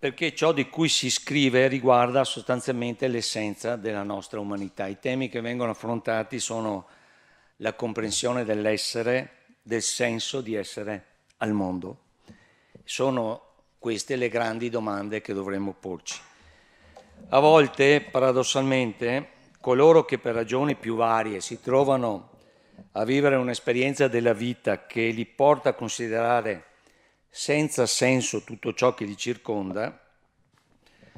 perché ciò di cui si scrive riguarda sostanzialmente l'essenza della nostra umanità. I temi che vengono affrontati sono la comprensione dell'essere, del senso di essere al mondo. Sono queste le grandi domande che dovremmo porci. A volte, paradossalmente, coloro che per ragioni più varie si trovano a vivere un'esperienza della vita che li porta a considerare senza senso tutto ciò che li circonda,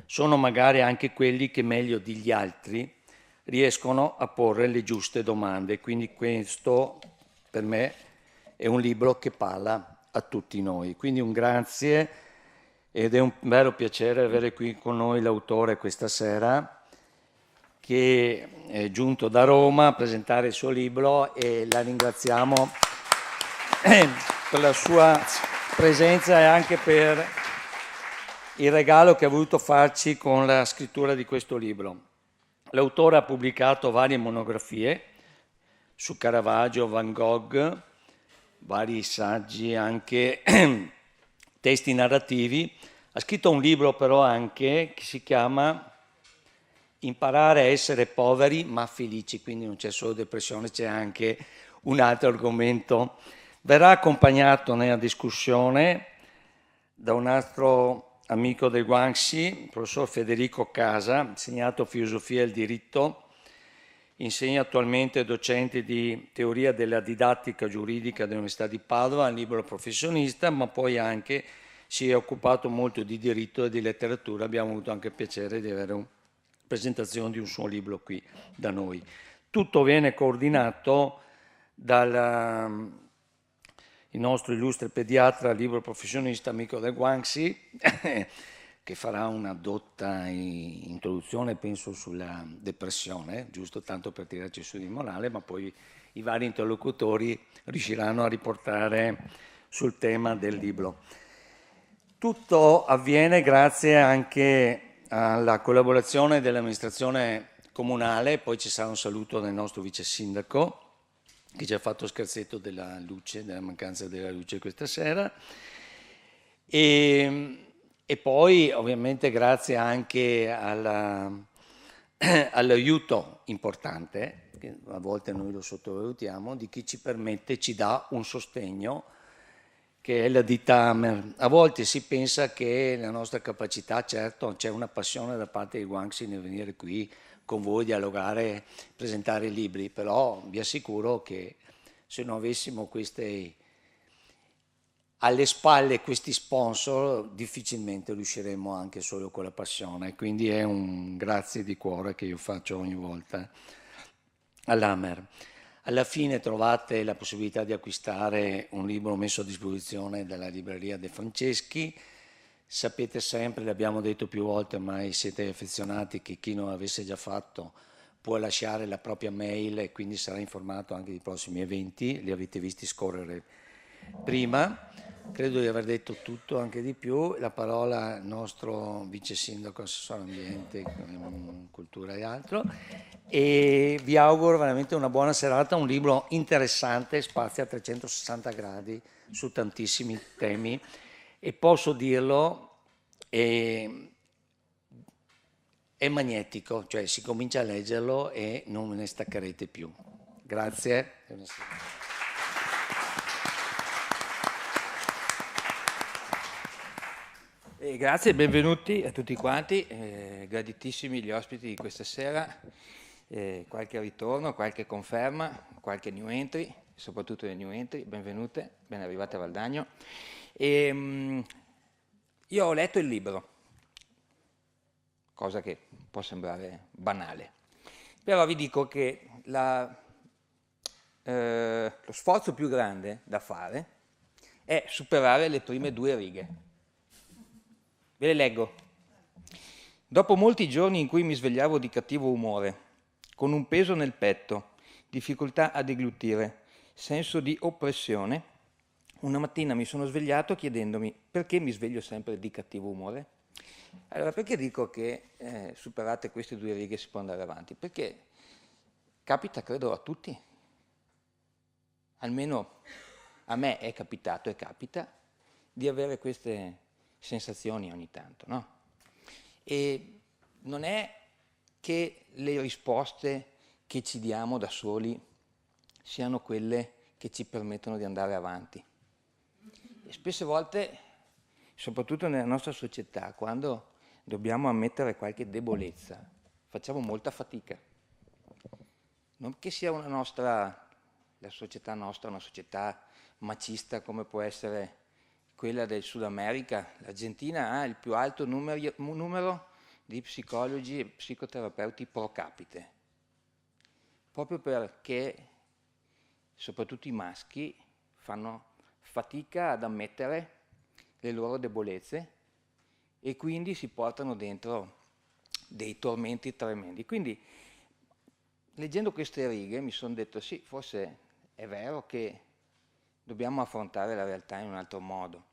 sono magari anche quelli che meglio degli altri riescono a porre le giuste domande. Quindi questo per me è un libro che parla a tutti noi. Quindi un grazie ed è un vero piacere avere qui con noi l'autore questa sera, che è giunto da Roma a presentare il suo libro, e la ringraziamo per la sua presenza e anche per il regalo che ha voluto farci con la scrittura di questo libro. L'autore ha pubblicato varie monografie su Caravaggio, Van Gogh, vari saggi, anche testi narrativi. Ha scritto un libro però anche che si chiama Imparare a essere poveri ma felici, quindi non c'è solo depressione, c'è anche un altro argomento. Verrà accompagnato nella discussione da un altro amico del Guangxi, il professor Federico Casa, insegnato filosofia e il diritto, insegna attualmente docente di teoria della didattica giuridica dell'Università di Padova, libero professionista, ma poi anche si è occupato molto di diritto e di letteratura. Abbiamo avuto anche il piacere di avere una presentazione di un suo libro qui da noi. Tutto viene coordinato dal il nostro illustre pediatra, libero professionista, amico del Guangxi, che farà una dotta introduzione, penso, sulla depressione, giusto tanto per tirarci su di morale, ma poi i vari interlocutori riusciranno a riportare sul tema del libro. Tutto avviene grazie anche alla collaborazione dell'amministrazione comunale, poi ci sarà un saluto del nostro vice sindaco, che ci ha fatto scherzetto della luce, della mancanza della luce questa sera, e poi ovviamente grazie anche all'aiuto importante, che a volte noi lo sottovalutiamo, di chi ci permette, ci dà un sostegno, che è la ditta Amer. A volte si pensa che la nostra capacità, certo c'è una passione da parte di Guangxi nel venire qui con voi, dialogare, presentare libri, però vi assicuro che se non avessimo alle spalle questi sponsor difficilmente riusciremo anche solo con la passione, quindi è un grazie di cuore che io faccio ogni volta all'Amer. Alla fine trovate la possibilità di acquistare un libro messo a disposizione dalla libreria De Franceschi. Sapete sempre, l'abbiamo detto più volte, ormai siete affezionati, che chi non l'avesse già fatto può lasciare la propria mail e quindi sarà informato anche dei prossimi eventi, li avete visti scorrere prima. Credo di aver detto tutto, anche di più. La parola al nostro vice sindaco, assessore ambiente, cultura e altro, e vi auguro veramente una buona serata. Un libro interessante, spazia a 360 gradi su tantissimi temi, e posso dirlo, è magnetico, cioè si comincia a leggerlo e non ne staccherete più. Grazie. Grazie, benvenuti a tutti quanti, graditissimi gli ospiti di questa sera, qualche ritorno, qualche conferma, qualche new entry, soprattutto le new entry, benvenute, ben arrivate a Valdagno. Io ho letto il libro, cosa che può sembrare banale, però vi dico che lo sforzo più grande da fare è superare le prime 2 righe. Ve le leggo. Dopo molti giorni in cui mi svegliavo di cattivo umore, con un peso nel petto, difficoltà a deglutire, senso di oppressione, una mattina mi sono svegliato chiedendomi perché mi sveglio sempre di cattivo umore. Allora, perché dico che superate queste 2 righe si può andare avanti? Perché capita, credo, a tutti. Almeno a me è capitato e capita di avere queste sensazioni ogni tanto, no? E non è che le risposte che ci diamo da soli siano quelle che ci permettono di andare avanti. E spesse volte, soprattutto nella nostra società, quando dobbiamo ammettere qualche debolezza, facciamo molta fatica. Non che sia la società nostra, una società macista come può essere quella del Sud America. L'Argentina ha il più alto numero di psicologi e psicoterapeuti pro capite, proprio perché soprattutto i maschi fanno fatica ad ammettere le loro debolezze e quindi si portano dentro dei tormenti tremendi. Quindi, leggendo queste righe mi sono detto sì, forse è vero che dobbiamo affrontare la realtà in un altro modo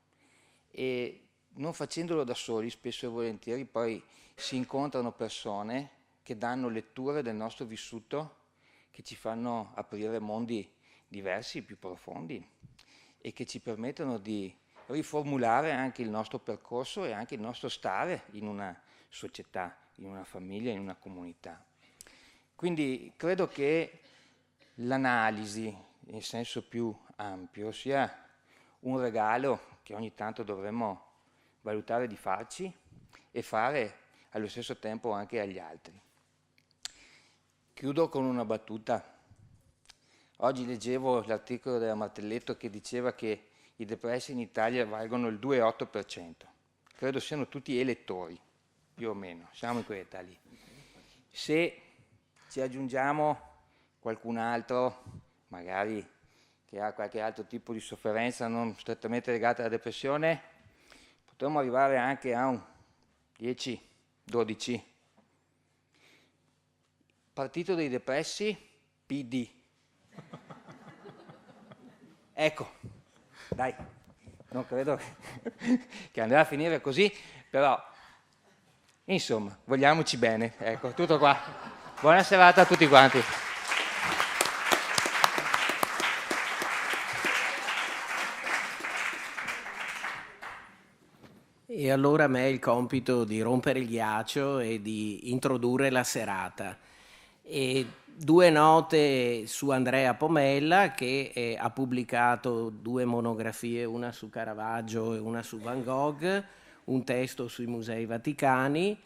e non facendolo da soli, spesso e volentieri poi si incontrano persone che danno letture del nostro vissuto che ci fanno aprire mondi diversi, più profondi e che ci permettono di riformulare anche il nostro percorso e anche il nostro stare in una società, in una famiglia, in una comunità. Quindi credo che l'analisi, in senso più ampio, sia un regalo che ogni tanto dovremmo valutare di farci e fare allo stesso tempo anche agli altri. Chiudo con una battuta. Oggi leggevo l'articolo della Martelletto che diceva che i depressi in Italia valgono il 2,8%. Credo siano tutti elettori, più o meno, siamo in quell'età lì. Se ci aggiungiamo qualcun altro, magari che ha qualche altro tipo di sofferenza non strettamente legata alla depressione, potremmo arrivare anche a un 10, 12. Partito dei depressi, PD. Ecco, dai, non credo che andrà a finire così, però, insomma, vogliamoci bene, ecco, tutto qua. Buona serata a tutti quanti. E allora a me è il compito di rompere il ghiaccio e di introdurre la serata. E 2 note su Andrea Pomella che ha pubblicato 2 monografie, una su Caravaggio e una su Van Gogh, un testo sui musei vaticani,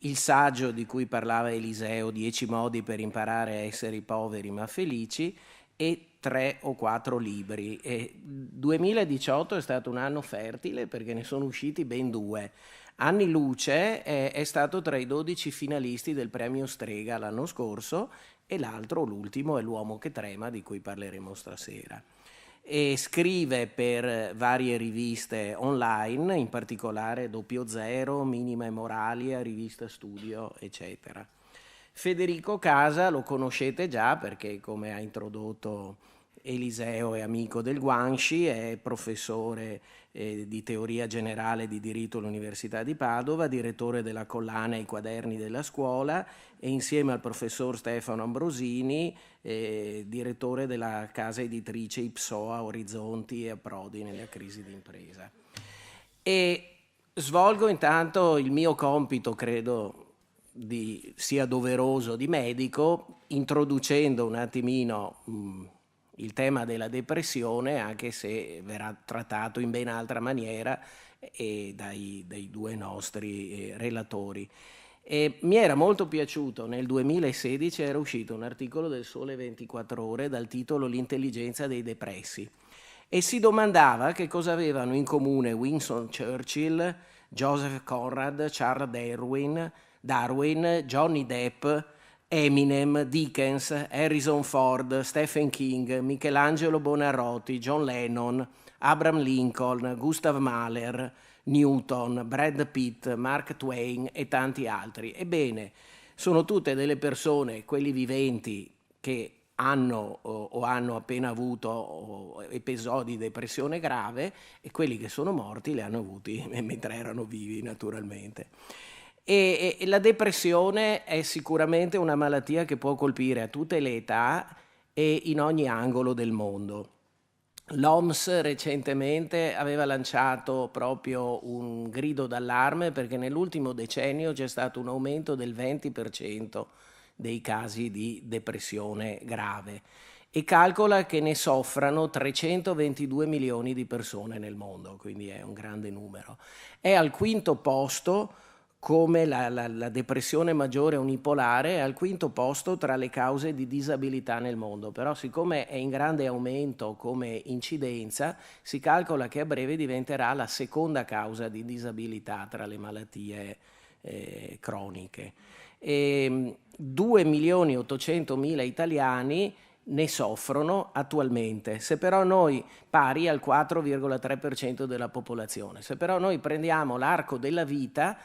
il saggio di cui parlava Eliseo, 10 modi per imparare a essere poveri ma felici, e 3 o 4 libri. E 2018 è stato un anno fertile perché ne sono usciti ben 2. Anni Luce è stato tra i 12 finalisti del premio Strega l'anno scorso e l'altro, l'ultimo, è L'uomo che trema, di cui parleremo stasera. E scrive per varie riviste online, in particolare Doppio Zero, Minima e Moralia, Rivista Studio, eccetera. Federico Casa lo conoscete già perché, come ha introdotto Eliseo, è amico del Guanci, è professore di teoria generale di diritto all'Università di Padova, direttore della collana I Quaderni della Scuola e insieme al professor Stefano Ambrosini direttore della casa editrice Ipsoa, Orizzonti e Approdi nella crisi d'impresa. E svolgo intanto il mio compito, credo sia doveroso, di medico, introducendo un attimino il tema della depressione, anche se verrà trattato in ben altra maniera dai 2 nostri relatori. E mi era molto piaciuto, nel 2016 era uscito un articolo del Sole 24 Ore dal titolo L'intelligenza dei depressi e si domandava che cosa avevano in comune Winston Churchill, Joseph Conrad, Charles Darwin, Johnny Depp, Eminem, Dickens, Harrison Ford, Stephen King, Michelangelo Buonarroti, John Lennon, Abraham Lincoln, Gustav Mahler, Newton, Brad Pitt, Mark Twain e tanti altri. Ebbene, sono tutte delle persone, quelli viventi, che hanno o hanno appena avuto episodi di depressione grave e quelli che sono morti li hanno avuti mentre erano vivi, naturalmente. E la depressione è sicuramente una malattia che può colpire a tutte le età e in ogni angolo del mondo. L'OMS recentemente aveva lanciato proprio un grido d'allarme perché nell'ultimo decennio c'è stato un aumento del 20% dei casi di depressione grave e calcola che ne soffrano 322 milioni di persone nel mondo, quindi è un grande numero. È al quinto posto come la depressione maggiore unipolare, è al quinto posto tra le cause di disabilità nel mondo, però siccome è in grande aumento come incidenza, si calcola che a breve diventerà la seconda causa di disabilità tra le malattie croniche. 2.800.000 italiani ne soffrono attualmente, se però noi pari al 4,3% della popolazione. Se però noi prendiamo l'arco della vita,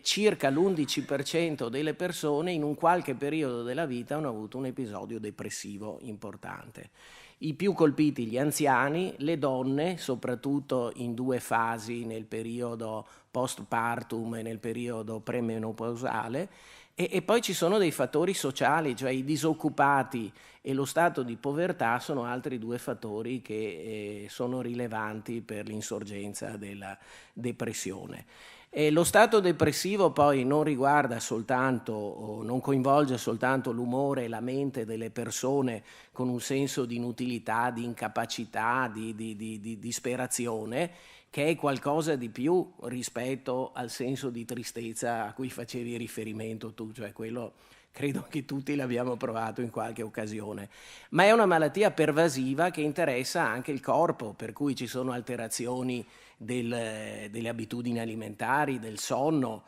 circa l'11% delle persone in un qualche periodo della vita hanno avuto un episodio depressivo importante. I più colpiti gli anziani, le donne, soprattutto in due fasi, nel periodo postpartum e nel periodo premenopausale, e poi ci sono dei fattori sociali, cioè i disoccupati e lo stato di povertà sono altri due fattori che sono rilevanti per l'insorgenza della depressione. Lo stato depressivo poi non riguarda soltanto, o non coinvolge soltanto l'umore e la mente delle persone con un senso di inutilità, di incapacità, di disperazione, che è qualcosa di più rispetto al senso di tristezza a cui facevi riferimento tu, cioè quello credo che tutti l'abbiamo provato in qualche occasione, ma è una malattia pervasiva che interessa anche il corpo, per cui ci sono alterazioni delle abitudini alimentari, del sonno,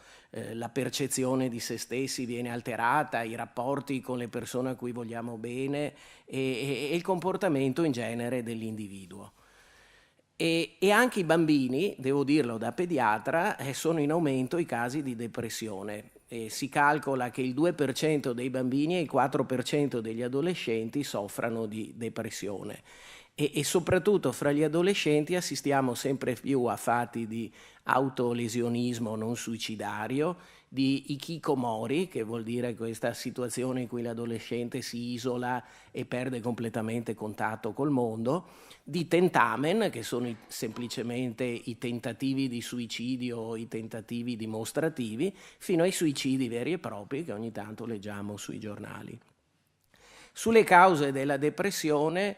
la percezione di se stessi viene alterata, i rapporti con le persone a cui vogliamo bene e il comportamento in genere dell'individuo. E anche i bambini, devo dirlo da pediatra, sono in aumento i casi di depressione. Si calcola che il 2% dei bambini e il 4% degli adolescenti soffrano di depressione. E soprattutto fra gli adolescenti assistiamo sempre più a fatti di autolesionismo non suicidario, di hikikomori, che vuol dire questa situazione in cui l'adolescente si isola e perde completamente contatto col mondo, di tentamen, che sono semplicemente i tentativi di suicidio, i tentativi dimostrativi, fino ai suicidi veri e propri che ogni tanto leggiamo sui giornali. Sulle cause della depressione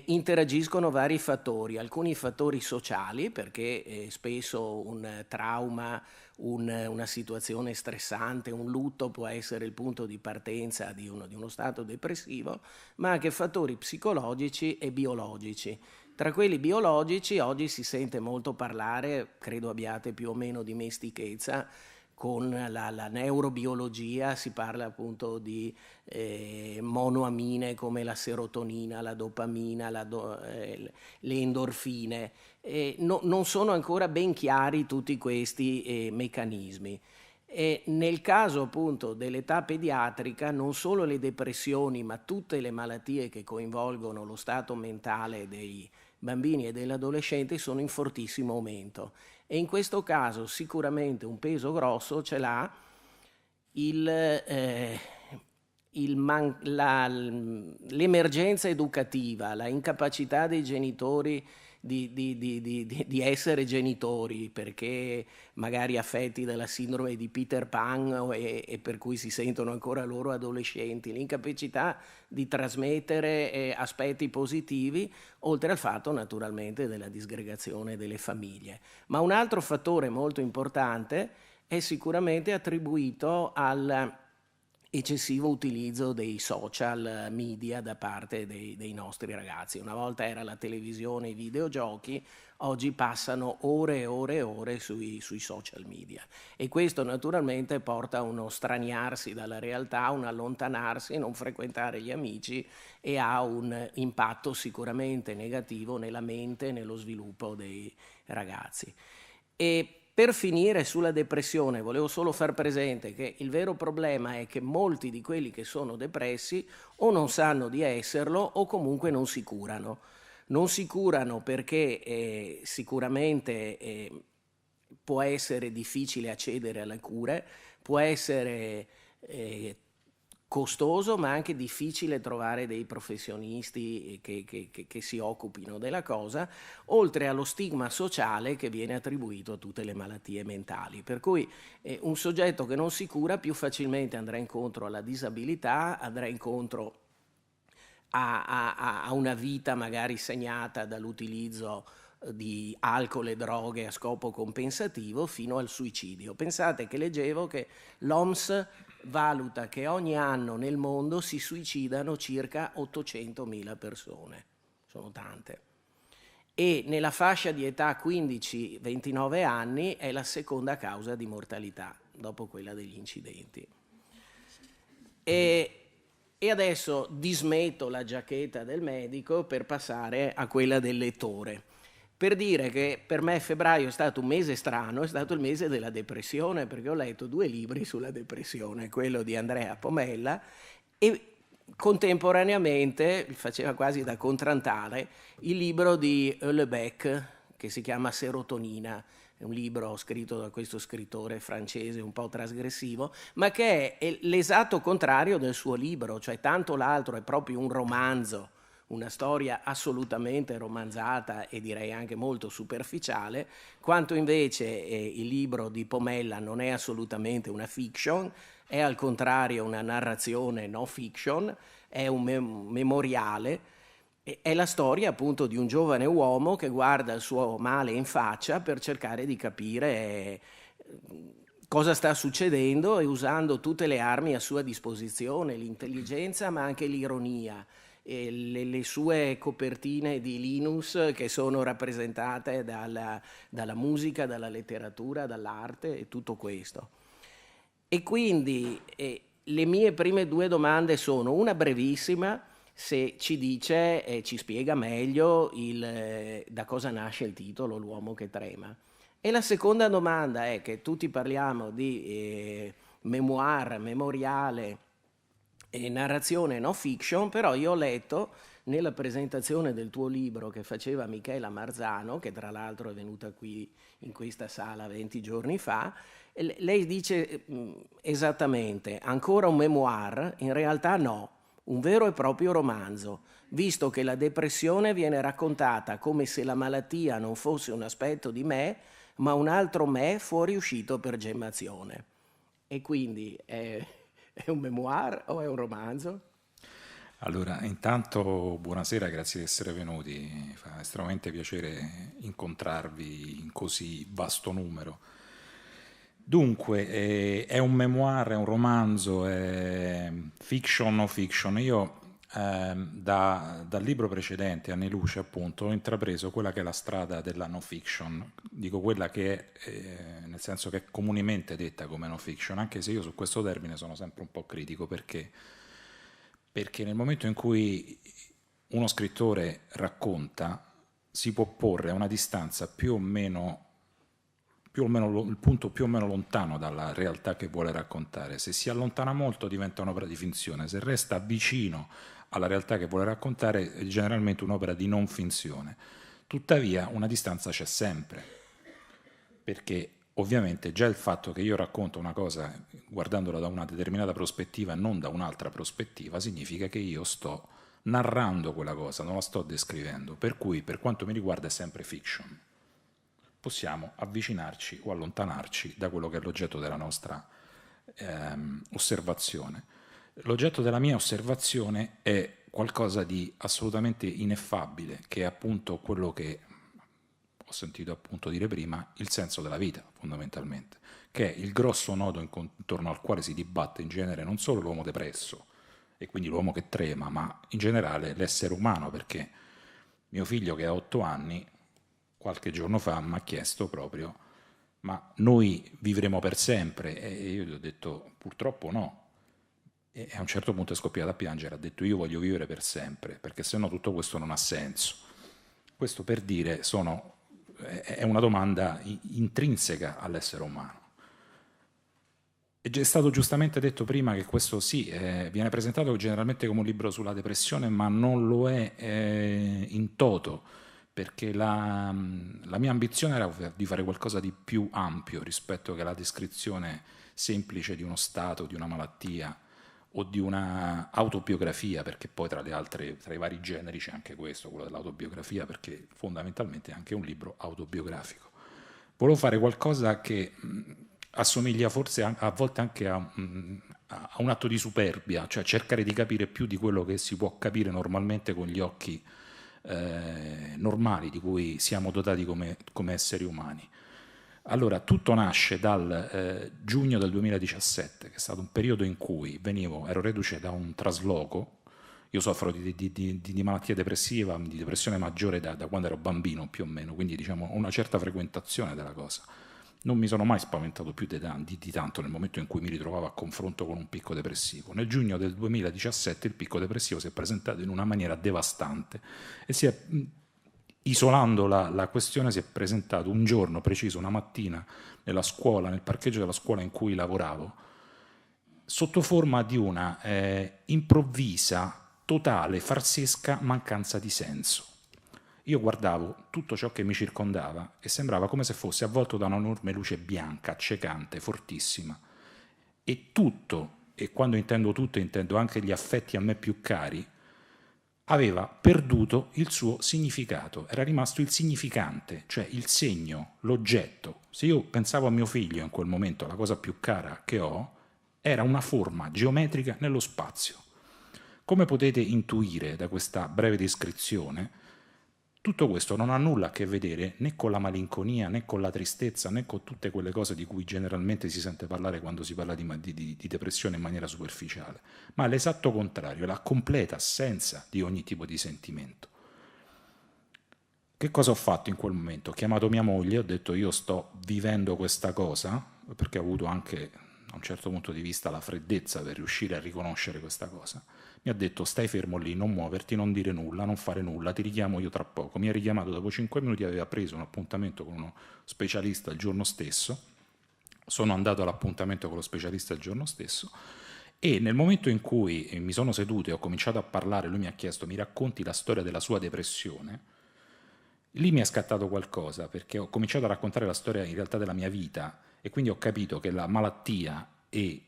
interagiscono vari fattori, alcuni fattori sociali, perché spesso un trauma, una situazione stressante, un lutto può essere il punto di partenza di uno stato depressivo, ma anche fattori psicologici e biologici. Tra quelli biologici oggi si sente molto parlare, credo abbiate più o meno dimestichezza, con la neurobiologia, si parla appunto di monoamine come la serotonina, la dopamina, le endorfine. Non sono ancora ben chiari tutti questi meccanismi. E nel caso appunto dell'età pediatrica non solo le depressioni ma tutte le malattie che coinvolgono lo stato mentale dei bambini e degli adolescenti sono in fortissimo aumento e in questo caso sicuramente un peso grosso ce l'ha l'emergenza educativa, la incapacità dei genitori di essere genitori perché magari affetti dalla sindrome di Peter Pan e per cui si sentono ancora loro adolescenti, l'incapacità di trasmettere aspetti positivi, oltre al fatto naturalmente della disgregazione delle famiglie. Ma un altro fattore molto importante è sicuramente attribuito al eccessivo utilizzo dei social media da parte dei nostri ragazzi. Una volta era la televisione, i videogiochi, oggi passano ore e ore e ore sui social media e questo naturalmente porta a uno straniarsi dalla realtà, un allontanarsi, non frequentare gli amici e ha un impatto sicuramente negativo nella mente e nello sviluppo dei ragazzi. E per finire sulla depressione, volevo solo far presente che il vero problema è che molti di quelli che sono depressi o non sanno di esserlo o comunque non si curano. Non si curano perché sicuramente può essere difficile accedere alle cure, può essere costoso, ma anche difficile trovare dei professionisti che si occupino della cosa, oltre allo stigma sociale che viene attribuito a tutte le malattie mentali. Per cui un soggetto che non si cura più facilmente andrà incontro alla disabilità, andrà incontro a una vita magari segnata dall'utilizzo di alcol e droghe a scopo compensativo fino al suicidio. Pensate che leggevo che l'OMS valuta che ogni anno nel mondo si suicidano circa 800.000 persone, sono tante, e nella fascia di età 15-29 anni è la seconda causa di mortalità dopo quella degli incidenti. E adesso dismetto la giacchetta del medico per passare a quella del lettore, per dire che per me febbraio è stato un mese strano, è stato il mese della depressione, perché ho letto 2 libri sulla depressione, quello di Andrea Pomella e contemporaneamente, faceva quasi da contraltare, il libro di Houellebecq che si chiama Serotonina. È un libro scritto da questo scrittore francese un po' trasgressivo, ma che è l'esatto contrario del suo libro, cioè tanto l'altro è proprio un romanzo, una storia assolutamente romanzata e direi anche molto superficiale, quanto invece il libro di Pomella non è assolutamente una fiction, è al contrario una narrazione no fiction, è un memoriale. È la storia appunto di un giovane uomo che guarda il suo male in faccia per cercare di capire cosa sta succedendo e usando tutte le armi a sua disposizione, l'intelligenza ma anche l'ironia, e le sue copertine di Linus che sono rappresentate dalla musica, dalla letteratura, dall'arte e tutto questo. E quindi le mie prime 2 domande sono una brevissima, se ci dice e ci spiega meglio da cosa nasce il titolo L'uomo che trema. E la seconda domanda è che tutti parliamo di memoir, memoriale e narrazione no fiction, però io ho letto nella presentazione del tuo libro che faceva Michela Marzano, che tra l'altro è venuta qui in questa sala 20 giorni fa, lei dice esattamente, ancora un memoir? In realtà no. Un vero e proprio romanzo, visto che la depressione viene raccontata come se la malattia non fosse un aspetto di me, ma un altro me fuoriuscito per gemmazione. E quindi è un memoir o è un romanzo? Allora, intanto buonasera, grazie di essere venuti, fa estremamente piacere incontrarvi in così vasto numero. Dunque, è un memoir, è un romanzo, è fiction o fiction? Io dal libro precedente, Anni Luce, appunto, ho intrapreso quella che è la strada della no fiction, dico quella che è, nel senso che è comunemente detta come no fiction, anche se io su questo termine sono sempre un po' critico, perché nel momento in cui uno scrittore racconta, si può porre a una distanza più o meno il punto più o meno lontano dalla realtà che vuole raccontare. Se si allontana molto diventa un'opera di finzione, se resta vicino alla realtà che vuole raccontare è generalmente un'opera di non finzione. Tuttavia una distanza c'è sempre, perché ovviamente già il fatto che io racconto una cosa guardandola da una determinata prospettiva e non da un'altra prospettiva significa che io sto narrando quella cosa, non la sto descrivendo, per cui per quanto mi riguarda è sempre fiction. Possiamo avvicinarci o allontanarci da quello che è l'oggetto della nostra osservazione. L'oggetto della mia osservazione è qualcosa di assolutamente ineffabile, che è appunto quello che ho sentito appunto dire prima, il senso della vita, fondamentalmente, che è il grosso nodo intorno al quale si dibatte in genere non solo l'uomo depresso, e quindi l'uomo che trema, ma in generale l'essere umano, perché mio figlio che ha 8 anni, qualche giorno fa mi ha chiesto proprio, ma noi vivremo per sempre? E io gli ho detto, purtroppo no. E a un certo punto è scoppiato a piangere, ha detto, io voglio vivere per sempre, perché sennò tutto questo non ha senso. Questo per dire, è una domanda intrinseca all'essere umano. È stato giustamente detto prima che questo sì, viene presentato generalmente come un libro sulla depressione, ma non lo è in toto, perché la mia ambizione era di fare qualcosa di più ampio rispetto che alla descrizione semplice di uno stato, di una malattia o di una autobiografia, perché poi tra i vari generi c'è anche questo, quello dell'autobiografia, perché fondamentalmente è anche un libro autobiografico. Volevo fare qualcosa che assomiglia forse a volte anche a un atto di superbia, cioè cercare di capire più di quello che si può capire normalmente con gli occhi normali di cui siamo dotati come esseri umani. Allora, tutto nasce dal giugno del 2017, che è stato un periodo in cui ero reduce da un trasloco. Io soffro di malattia depressiva, di depressione maggiore da quando ero bambino più o meno, quindi diciamo ho una certa frequentazione della cosa. Non mi sono mai spaventato più di tanto nel momento in cui mi ritrovavo a confronto con un picco depressivo. Nel giugno del 2017 il picco depressivo si è presentato in una maniera devastante e isolando la questione, si è presentato un giorno preciso, una mattina, nella scuola, nel parcheggio della scuola in cui lavoravo, sotto forma di una improvvisa, totale, farsesca mancanza di senso. Io guardavo tutto ciò che mi circondava e sembrava come se fosse avvolto da un'enorme luce bianca, accecante, fortissima. E tutto, e quando intendo tutto intendo anche gli affetti a me più cari, aveva perduto il suo significato, era rimasto il significante, cioè il segno, l'oggetto. Se io pensavo a mio figlio in quel momento, la cosa più cara che ho, era una forma geometrica nello spazio. Come potete intuire da questa breve descrizione, tutto questo non ha nulla a che vedere né con la malinconia, né con la tristezza, né con tutte quelle cose di cui generalmente si sente parlare quando si parla di depressione in maniera superficiale, ma è l'esatto contrario, la completa assenza di ogni tipo di sentimento. Che cosa ho fatto in quel momento? Ho chiamato mia moglie, ho detto io sto vivendo questa cosa, perché ho avuto anche da un certo punto di vista la freddezza per riuscire a riconoscere questa cosa. Mi ha detto stai fermo lì, non muoverti, non dire nulla, non fare nulla, ti richiamo io tra poco. Mi ha richiamato dopo 5 minuti, aveva preso un appuntamento con uno specialista il giorno stesso. Sono andato all'appuntamento con lo specialista il giorno stesso e nel momento in cui mi sono seduto e ho cominciato a parlare, lui mi ha chiesto mi racconti la storia della sua depressione. Lì mi è scattato qualcosa, perché ho cominciato a raccontare la storia in realtà della mia vita e quindi ho capito che la malattia e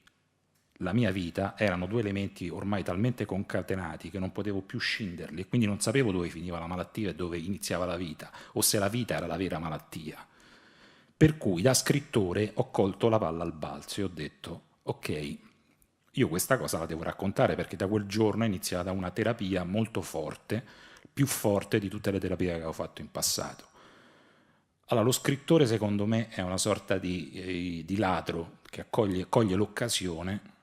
la mia vita erano due elementi ormai talmente concatenati che non potevo più scinderli e quindi non sapevo dove finiva la malattia e dove iniziava la vita, o se la vita era la vera malattia. Per cui da scrittore ho colto la palla al balzo e ho detto ok, io questa cosa la devo raccontare, perché da quel giorno è iniziata una terapia molto forte, più forte di tutte le terapie che avevo fatto in passato. Allora, lo scrittore secondo me è una sorta di ladro che coglie l'occasione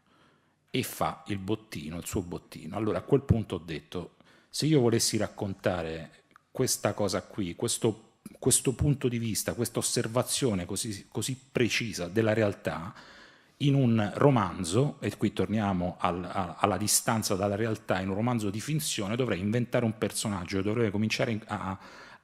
e fa il suo bottino. Allora a quel punto ho detto, se io volessi raccontare questa cosa qui, questo punto di vista, questa osservazione così precisa della realtà, in un romanzo, e qui torniamo alla distanza dalla realtà, in un romanzo di finzione dovrei inventare un personaggio, dovrei cominciare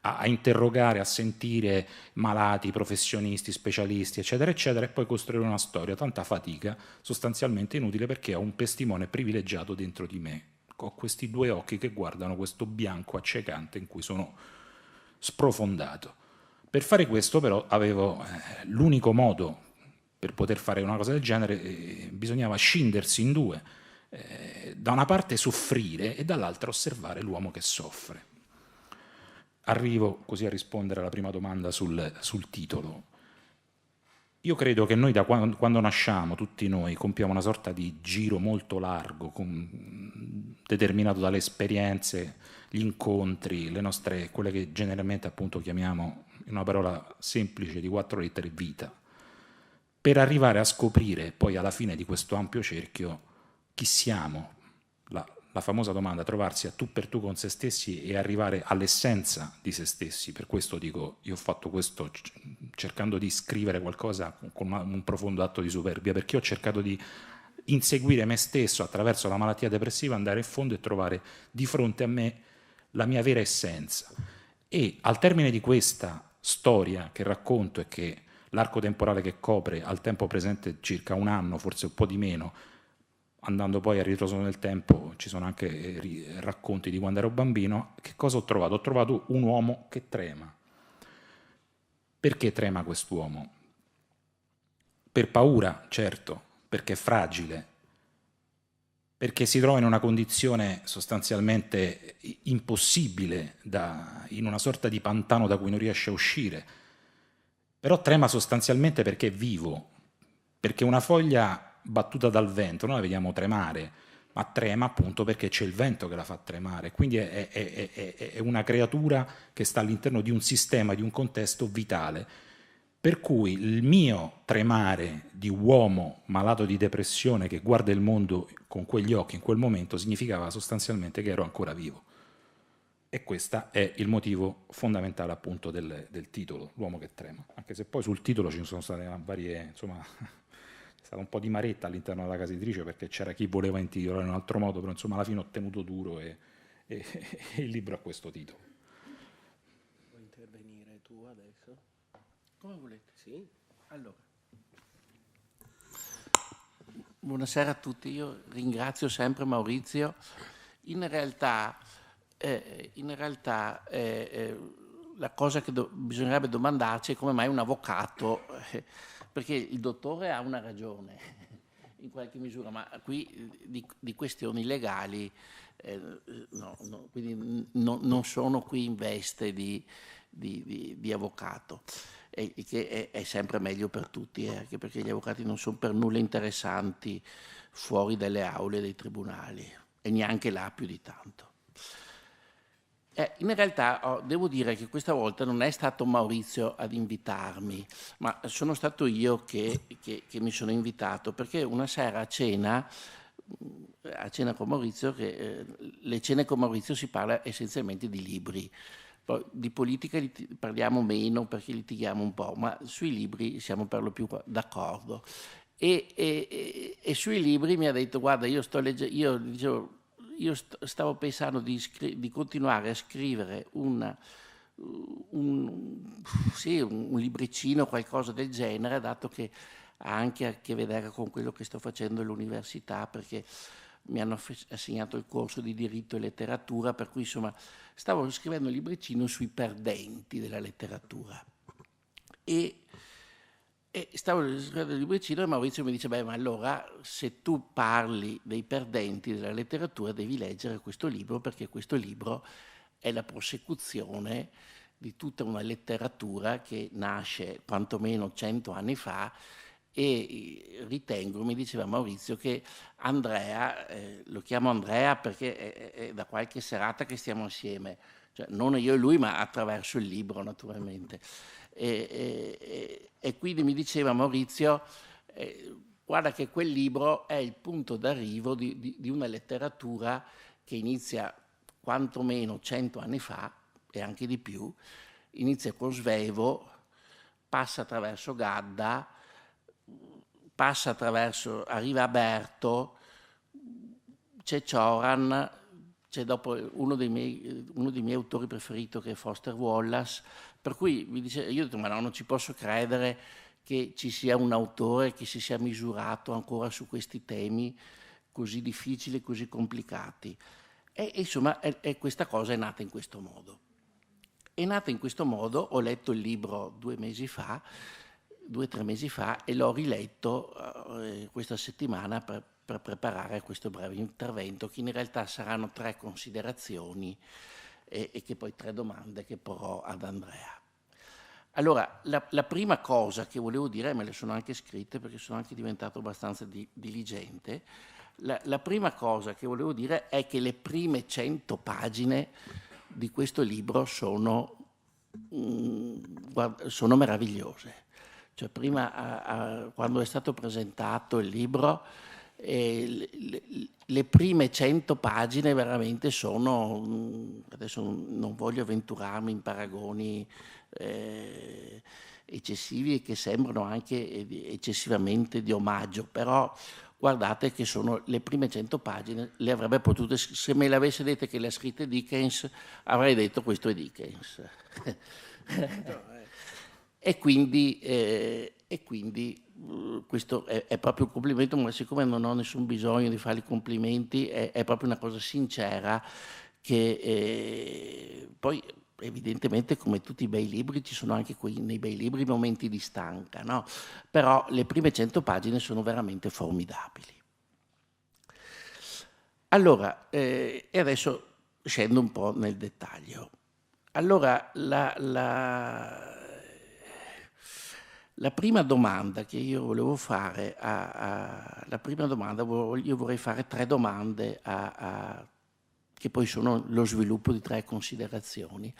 a interrogare, a sentire malati, professionisti, specialisti, eccetera, eccetera, e poi costruire una storia. Tanta fatica, sostanzialmente inutile, perché ho un testimone privilegiato dentro di me. Ho questi due occhi che guardano questo bianco accecante in cui sono sprofondato. Per fare questo però avevo l'unico modo per poter fare una cosa del genere, bisognava scindersi in due, da una parte soffrire e dall'altra osservare l'uomo che soffre. Arrivo così a rispondere alla prima domanda sul titolo. Io credo che noi da quando nasciamo, tutti noi, compiamo una sorta di giro molto largo, determinato dalle esperienze, gli incontri, quelle che generalmente appunto chiamiamo, in una parola semplice di 4 lettere, vita, per arrivare a scoprire poi alla fine di questo ampio cerchio chi siamo. La famosa domanda, trovarsi a tu per tu con se stessi e arrivare all'essenza di se stessi. Per questo dico, io ho fatto questo cercando di scrivere qualcosa con un profondo atto di superbia, perché ho cercato di inseguire me stesso attraverso la malattia depressiva, andare in fondo e trovare di fronte a me la mia vera essenza. E al termine di questa storia che racconto e che l'arco temporale che copre al tempo presente circa 1 anno, forse un po' di meno, andando poi a ritroso nel tempo, ci sono anche racconti di quando ero bambino. Che cosa ho trovato? Ho trovato un uomo che trema. Perché trema quest'uomo? Per paura, certo, perché è fragile, perché si trova in una condizione sostanzialmente impossibile, in una sorta di pantano da cui non riesce a uscire, però trema sostanzialmente perché è vivo, perché una foglia battuta dal vento noi la vediamo tremare, ma trema appunto perché c'è il vento che la fa tremare, quindi è una creatura che sta all'interno di un sistema, di un contesto vitale. Per cui il mio tremare di uomo malato di depressione che guarda il mondo con quegli occhi in quel momento significava sostanzialmente che ero ancora vivo. E questo è il motivo fondamentale appunto del titolo, L'uomo che trema. Anche se poi sul titolo ci sono state varie, insomma, c'è stata un po' di maretta all'interno della casa editrice perché c'era chi voleva intitolare in un altro modo, però insomma alla fine ho tenuto duro e il libro ha questo titolo. Vuoi intervenire tu adesso? Come volete? Sì? Allora. Buonasera a tutti, io ringrazio sempre Maurizio. In realtà la cosa che bisognerebbe domandarci è come mai un avvocato, perché il dottore ha una ragione in qualche misura, ma qui di questioni legali quindi non sono qui in veste di avvocato. E che è sempre meglio per tutti, anche perché gli avvocati non sono per nulla interessanti fuori dalle aule dei tribunali e neanche là più di tanto. In realtà devo dire che questa volta non è stato Maurizio ad invitarmi, ma sono stato io che mi sono invitato, perché una sera a cena con Maurizio, le cene con Maurizio si parla essenzialmente di libri. Poi di politica parliamo meno perché litighiamo un po', ma sui libri siamo per lo più d'accordo. E sui libri mi ha detto: guarda, io sto leggendo, io stavo pensando di continuare a scrivere un libricino, qualcosa del genere, dato che ha anche a che vedere con quello che sto facendo all'università, perché mi hanno assegnato il corso di diritto e letteratura, per cui insomma stavo scrivendo un libricino sui perdenti della letteratura. E stavo scrivendo il libricino e Maurizio mi dice: beh, ma allora se tu parli dei perdenti della letteratura devi leggere questo libro, perché questo libro è la prosecuzione di tutta una letteratura che nasce quantomeno 100 anni fa. E ritengo, mi diceva Maurizio, che Andrea, lo chiamo Andrea perché è da qualche serata che stiamo assieme, cioè non io e lui, ma attraverso il libro naturalmente. E quindi mi diceva Maurizio: guarda che quel libro è il punto d'arrivo di una letteratura che inizia quantomeno 100 anni fa e anche di più, inizia con Svevo, passa attraverso Gadda, arriva a Berto, c'è Cioran, c'è dopo uno dei miei autori preferiti che è Foster Wallace, per cui io ho detto: ma no, non ci posso credere che ci sia un autore che si sia misurato ancora su questi temi così difficili, così complicati. E insomma questa cosa è nata in questo modo. È nata in questo modo, ho letto il libro 2 o 3 mesi fa e l'ho riletto questa settimana per preparare questo breve intervento, che in realtà saranno 3 considerazioni e che poi 3 domande che porrò ad Andrea. Allora, la prima cosa che volevo dire, me le sono anche scritte perché sono anche diventato abbastanza diligente, la prima cosa che volevo dire è che le prime 100 pagine di questo libro sono meravigliose. Cioè prima, quando è stato presentato il libro, le prime 100 pagine veramente sono, adesso non voglio avventurarmi in paragoni eccessivi e che sembrano anche eccessivamente di omaggio, però guardate che sono le prime 100 pagine, le avrebbe potute, se me le avesse dette che le ha scritte Dickens, avrei detto: questo è Dickens. E quindi questo è proprio un complimento, ma siccome non ho nessun bisogno di fare i complimenti, è proprio una cosa sincera che poi evidentemente, come tutti i bei libri, ci sono anche nei bei libri momenti di stanca, no? Però le prime 100 pagine sono veramente formidabili. Allora, e adesso scendo un po' nel dettaglio. Allora, la prima domanda che io volevo fare, io vorrei fare 3 domande che poi sono lo sviluppo di 3 considerazioni.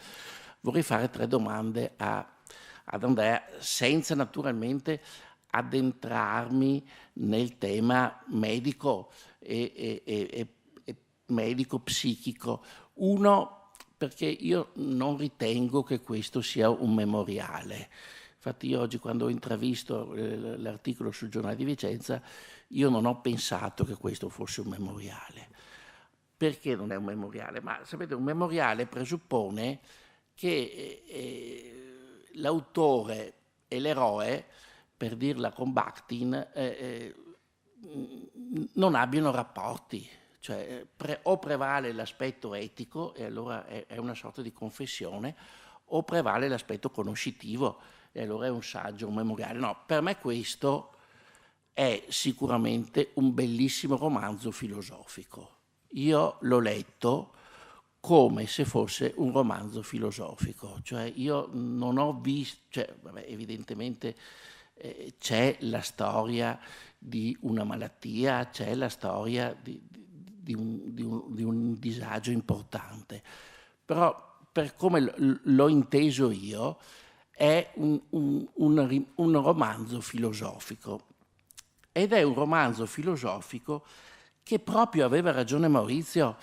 Vorrei fare 3 domande ad Andrea, senza naturalmente addentrarmi nel tema medico e medico-psichico. Uno, perché io non ritengo che questo sia un memoriale. Infatti io oggi, quando ho intravisto l'articolo sul Giornale di Vicenza, io non ho pensato che questo fosse un memoriale. Perché non è un memoriale? Ma sapete, un memoriale presuppone che l'autore e l'eroe, per dirla con Bakhtin, non abbiano rapporti. Cioè, o prevale l'aspetto etico, e allora è una sorta di confessione, o prevale l'aspetto conoscitivo, e allora è un saggio, un memoriale. No, per me questo è sicuramente un bellissimo romanzo filosofico. Io l'ho letto come se fosse un romanzo filosofico, cioè io non ho visto, cioè, vabbè, evidentemente c'è la storia di una malattia, c'è la storia di un disagio importante, però per come l'ho inteso io è un romanzo filosofico, ed è un romanzo filosofico che proprio aveva ragione Maurizio,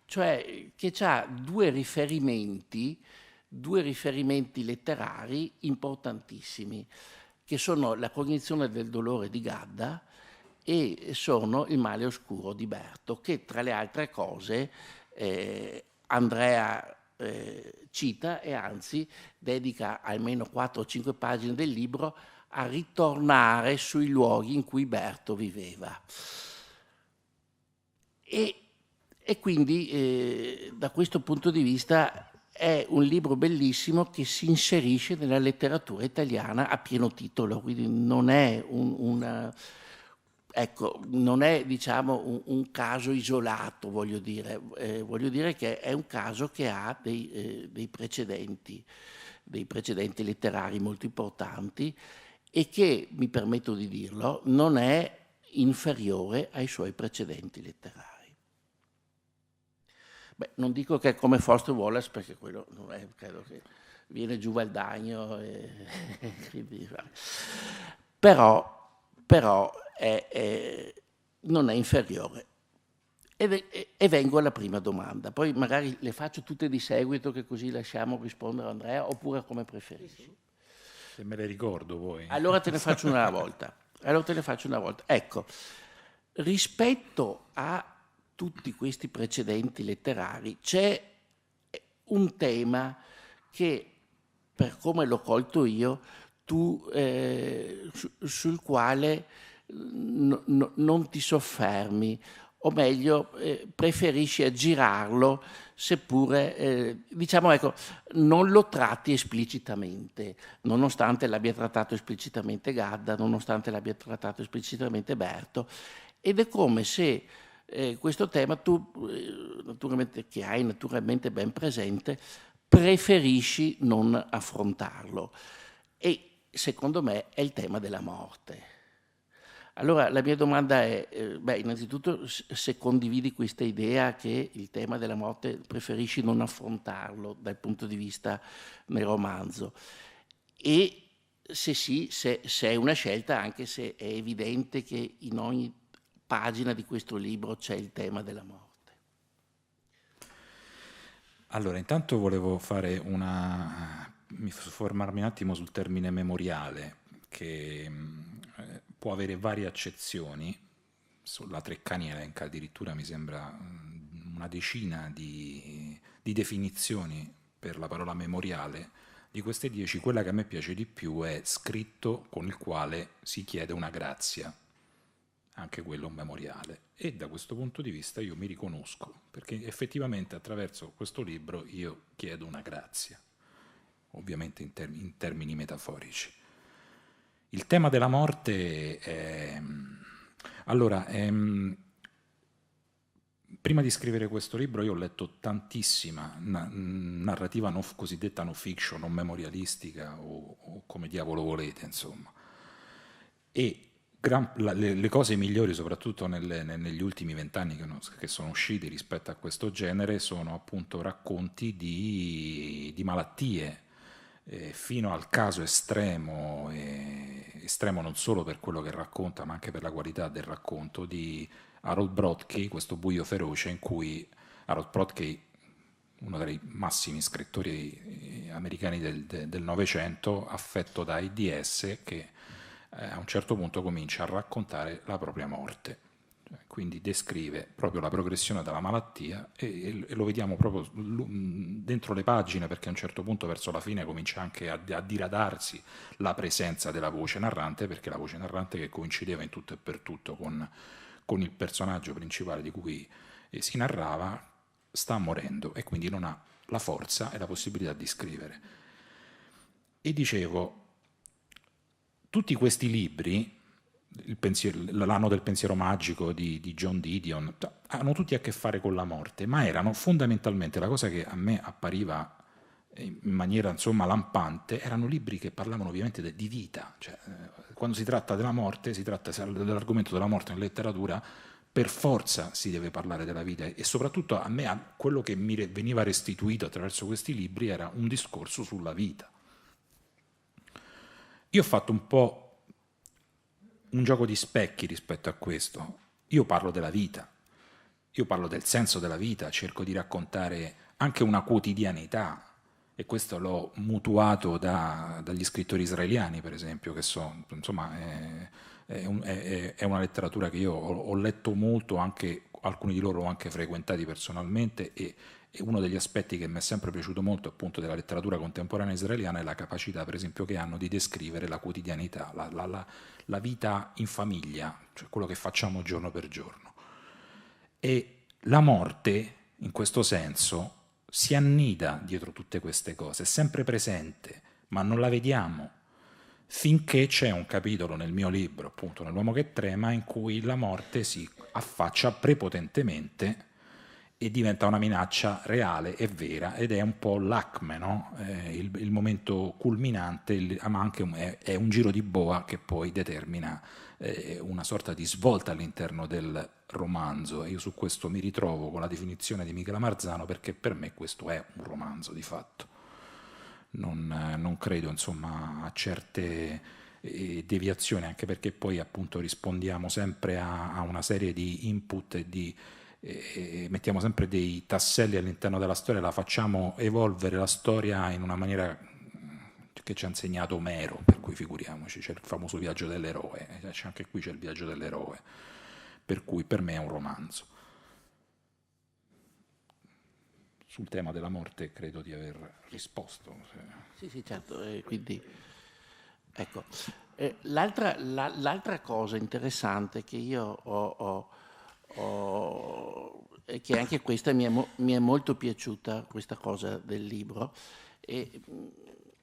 cioè che ha 2 riferimenti letterari importantissimi, che sono La cognizione del dolore di Gadda e sono Il male oscuro di Berto, che tra le altre cose Andrea cita, e anzi dedica almeno 4 o 5 pagine del libro a ritornare sui luoghi in cui Berto viveva. E quindi da questo punto di vista è un libro bellissimo che si inserisce nella letteratura italiana a pieno titolo, quindi non è non è, diciamo, un caso isolato, voglio dire che è un caso che ha dei precedenti letterari molto importanti, e che, mi permetto di dirlo, non è inferiore ai suoi precedenti letterari. Beh, non dico che è come Foster Wallace, perché quello non è, credo che viene giù Valdagno, quindi, però non è inferiore. E vengo alla prima domanda, poi magari le faccio tutte di seguito, che così lasciamo rispondere a Andrea, oppure come preferisci. Se me le ricordo poi. Allora te ne faccio una alla volta. Ecco, rispetto a tutti questi precedenti letterari c'è un tema che, per come l'ho colto io, sul quale non ti soffermi, o meglio preferisci aggirarlo, seppure diciamo, ecco, non lo tratti esplicitamente, nonostante l'abbia trattato esplicitamente Gadda, nonostante l'abbia trattato esplicitamente Berto, ed è come se questo tema tu, naturalmente, che hai naturalmente ben presente, preferisci non affrontarlo. E secondo me è il tema della morte. Allora la mia domanda è, innanzitutto, se condividi questa idea che il tema della morte preferisci non affrontarlo dal punto di vista nel romanzo, e se sì, se è una scelta, anche se è evidente che in ogni pagina di questo libro c'è il tema della morte. Allora, intanto volevo soffermarmi un attimo sul termine memoriale, che può avere varie accezioni. Sulla Treccani elenca addirittura, mi sembra, una decina di definizioni per la parola memoriale. Di queste 10, quella che a me piace di più è scritto con il quale si chiede una grazia, anche quello un memoriale, e da questo punto di vista io mi riconosco, perché effettivamente attraverso questo libro io chiedo una grazia, ovviamente in termini metaforici. Il tema della morte prima di scrivere questo libro io ho letto tantissima narrativa cosiddetta no fiction, non memorialistica o come diavolo volete, insomma. E le cose migliori, soprattutto negli ultimi 20 anni che sono usciti rispetto a questo genere, sono appunto racconti di malattie, fino al caso estremo, estremo non solo per quello che racconta, ma anche per la qualità del racconto, di Harold Brodsky, questo buio feroce, in cui Harold Brodsky, uno dei massimi scrittori americani del Novecento, affetto da AIDS, che a un certo punto comincia a raccontare la propria morte. Quindi descrive proprio la progressione della malattia e lo vediamo proprio dentro le pagine, perché a un certo punto verso la fine comincia anche a diradarsi la presenza della voce narrante, perché la voce narrante, che coincideva in tutto e per tutto con il personaggio principale di cui si narrava, sta morendo e quindi non ha la forza e la possibilità di scrivere. E dicevo, tutti questi libri, l'anno del pensiero magico di John Didion, hanno tutti a che fare con la morte, ma erano fondamentalmente, la cosa che a me appariva in maniera insomma lampante, erano libri che parlavano ovviamente di vita. Cioè, quando si tratta della morte, si tratta dell'argomento della morte in letteratura, per forza si deve parlare della vita, e soprattutto a me quello che mi veniva restituito attraverso questi libri era un discorso sulla vita. Io ho fatto un po' un gioco di specchi rispetto a questo. Io parlo della vita, io parlo del senso della vita, cerco di raccontare anche una quotidianità, e questo l'ho mutuato dagli scrittori israeliani, per esempio, che insomma è una letteratura che io ho letto molto, anche alcuni di loro ho anche frequentati personalmente, e uno degli aspetti che mi è sempre piaciuto molto appunto della letteratura contemporanea israeliana è la capacità, per esempio, che hanno di descrivere la quotidianità, la vita in famiglia, cioè quello che facciamo giorno per giorno. E la morte, in questo senso, si annida dietro tutte queste cose, è sempre presente, ma non la vediamo, finché c'è un capitolo nel mio libro, appunto nell'Uomo che trema, in cui la morte si affaccia prepotentemente e diventa una minaccia reale e vera, ed è un po' l'acme, no? Il momento culminante, ma anche è un giro di boa che poi determina una sorta di svolta all'interno del romanzo. E io su questo mi ritrovo con la definizione di Michela Marzano, perché per me questo è un romanzo di fatto. Non credo insomma a certe deviazioni, anche perché poi appunto rispondiamo sempre a una serie di input e mettiamo sempre dei tasselli all'interno della storia, la facciamo evolvere la storia in una maniera che ci ha insegnato Omero, per cui figuriamoci, c'è il famoso viaggio dell'eroe, anche qui c'è il viaggio dell'eroe, per cui per me è un romanzo. Sul tema della morte credo di aver risposto. Sì, certo, quindi ecco. L'altra cosa interessante che io e che anche questa mi è molto piaciuta, questa cosa del libro, e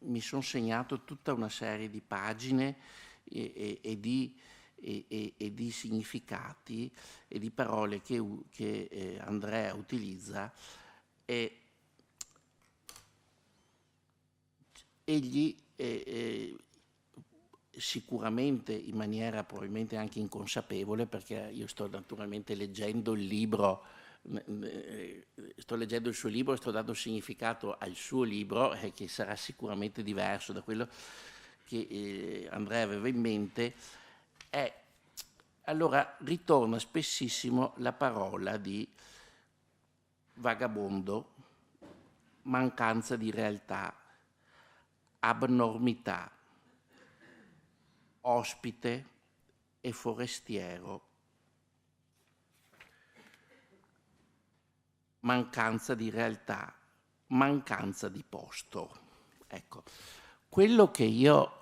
mi sono segnato tutta una serie di pagine e di significati e di parole che Andrea utilizza, e egli sicuramente in maniera probabilmente anche inconsapevole, perché io sto naturalmente leggendo il libro, sto leggendo il suo libro e sto dando significato al suo libro, che sarà sicuramente diverso da quello che Andrea aveva in mente. Allora ritorna spessissimo la parola di vagabondo, mancanza di realtà, abnormità, ospite e forestiero, mancanza di realtà, mancanza di posto. Ecco, quello che io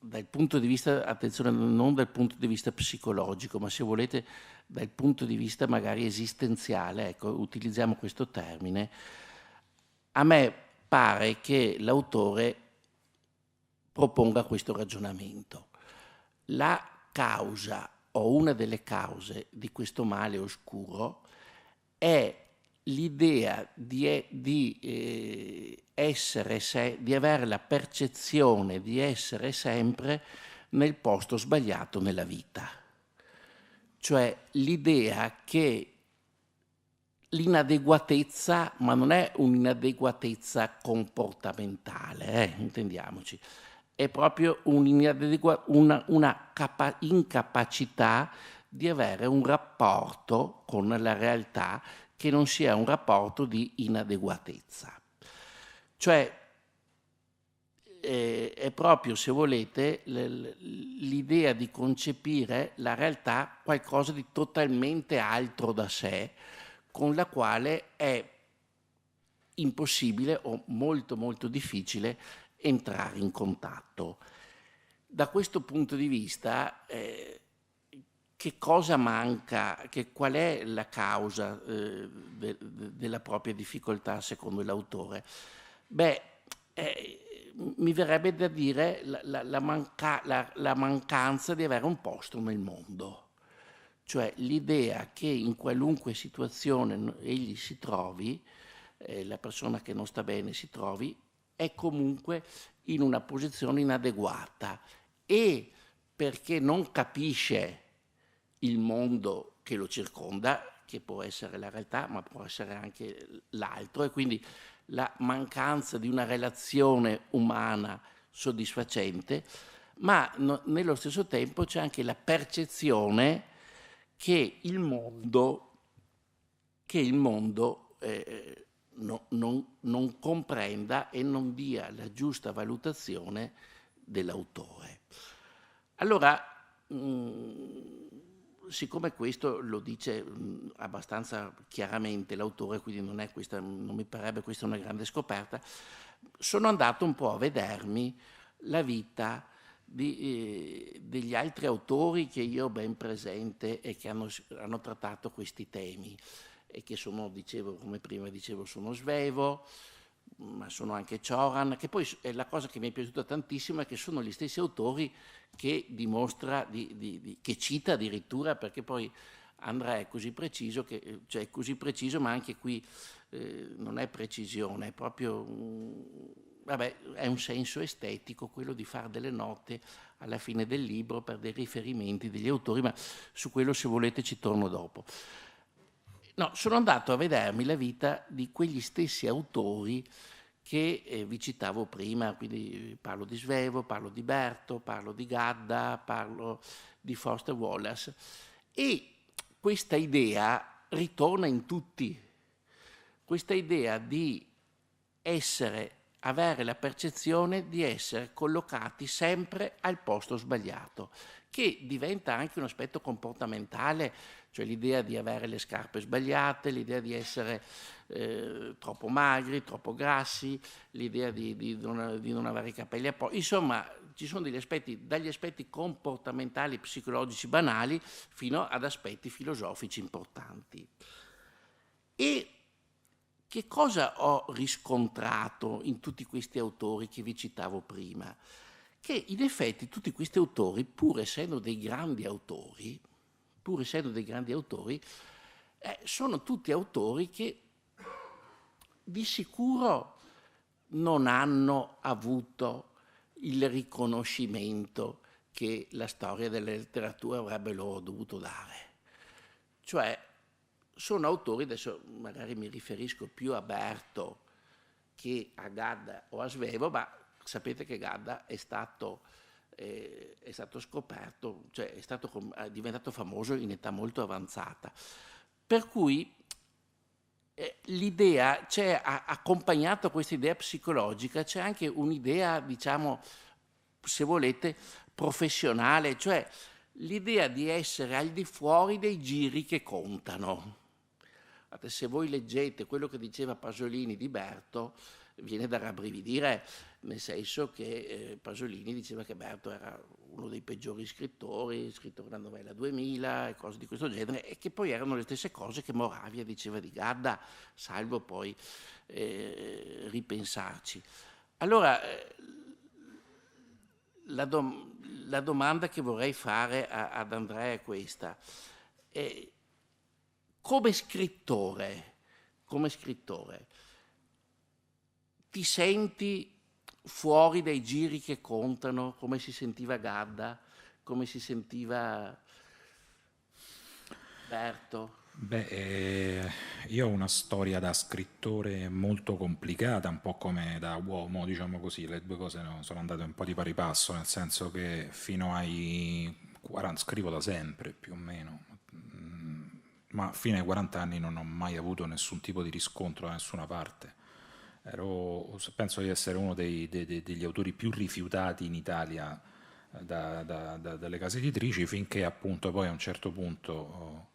dal punto di vista, attenzione, non dal punto di vista psicologico, ma se volete dal punto di vista magari esistenziale, ecco, utilizziamo questo termine, a me pare che l'autore proponga questo ragionamento. La causa o una delle cause di questo male oscuro è l'idea di avere la percezione di essere sempre nel posto sbagliato nella vita. Cioè l'idea che l'inadeguatezza, ma non è un'inadeguatezza comportamentale, intendiamoci, è proprio una incapacità di avere un rapporto con la realtà che non sia un rapporto di inadeguatezza. Cioè è proprio, se volete, l'idea di concepire la realtà qualcosa di totalmente altro da sé, con la quale è impossibile o molto molto difficile entrare in contatto. Da questo punto di vista, che cosa manca, qual è la causa della propria difficoltà secondo l'autore? Beh, mi verrebbe da dire la mancanza di avere un posto nel mondo, cioè l'idea che in qualunque situazione egli si trovi, la persona che non sta bene si trovi, è comunque in una posizione inadeguata, e perché non capisce il mondo che lo circonda, che può essere la realtà, ma può essere anche l'altro, e quindi la mancanza di una relazione umana soddisfacente, ma nello stesso tempo c'è anche la percezione che il mondo non comprenda e non dia la giusta valutazione dell'autore. Allora, siccome questo lo dice abbastanza chiaramente l'autore, quindi non mi parebbe questa una grande scoperta, sono andato un po' a vedermi la vita degli altri autori che io ho ben presente e che hanno trattato questi temi, e che sono, come prima dicevo, sono Svevo, ma sono anche Cioran, che poi è la cosa che mi è piaciuta tantissimo, è che sono gli stessi autori che dimostra, che cita addirittura, perché poi Andrea è così preciso, cioè è così preciso, ma anche qui non è precisione, è proprio, è un senso estetico quello di fare delle note alla fine del libro per dei riferimenti degli autori, ma su quello, se volete, ci torno dopo. No, sono andato a vedermi la vita di quegli stessi autori che vi citavo prima, quindi parlo di Svevo, parlo di Berto, parlo di Gadda, parlo di Foster Wallace, e questa idea ritorna in tutti, questa idea di avere la percezione di essere collocati sempre al posto sbagliato, che diventa anche un aspetto comportamentale, cioè l'idea di avere le scarpe sbagliate, l'idea di essere troppo magri, troppo grassi, l'idea di non avere i capelli a posto. Insomma, ci sono degli aspetti, dagli aspetti comportamentali, psicologici banali, fino ad aspetti filosofici importanti. E che cosa ho riscontrato in tutti questi autori che vi citavo prima? Che in effetti tutti questi autori, pur essendo dei grandi autori, sono tutti autori che di sicuro non hanno avuto il riconoscimento che la storia della letteratura avrebbe loro dovuto dare. Cioè, sono autori, adesso magari mi riferisco più a Berto che a Gadda o a Svevo, ma sapete che Gadda è stato scoperto, cioè è diventato famoso in età molto avanzata. Per cui l'idea, c'è accompagnato a questa idea psicologica, c'è anche un'idea, diciamo, se volete, professionale, cioè l'idea di essere al di fuori dei giri che contano. Se voi leggete quello che diceva Pasolini di Berto, viene da rabbrividire, nel senso che Pasolini diceva che Berto era uno dei peggiori scrittori, scrittore della novella 2000 e cose di questo genere, e che poi erano le stesse cose che Moravia diceva di Gadda, salvo poi ripensarci. Allora, la domanda che vorrei fare ad Andrea è questa. Come scrittore, ti senti fuori dai giri che contano, come si sentiva Gadda, come si sentiva Berto? Beh, io ho una storia da scrittore molto complicata, un po' come da uomo, diciamo così, le due cose sono andate un po' di pari passo, nel senso che fino ai 40, scrivo da sempre più o meno, ma fino ai 40 anni non ho mai avuto nessun tipo di riscontro da nessuna parte. Penso di essere uno degli autori più rifiutati in Italia dalle case editrici, finché appunto poi a un certo punto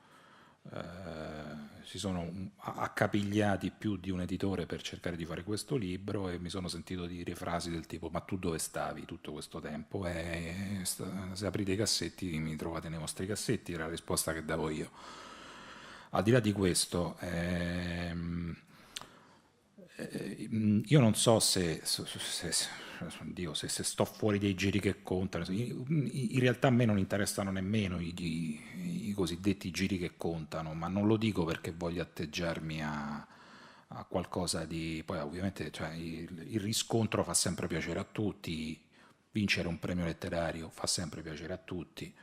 si sono accapigliati più di un editore per cercare di fare questo libro e mi sono sentito dire frasi del tipo: ma tu dove stavi tutto questo tempo? Se aprite i cassetti mi trovate nei vostri cassetti, era la risposta che davo io. Al di là di questo, io non so se sto fuori dei giri che contano. In realtà a me non interessano nemmeno i cosiddetti giri che contano, ma non lo dico perché voglio atteggiarmi a qualcosa di... Poi ovviamente cioè, il riscontro fa sempre piacere a tutti, vincere un premio letterario fa sempre piacere a tutti,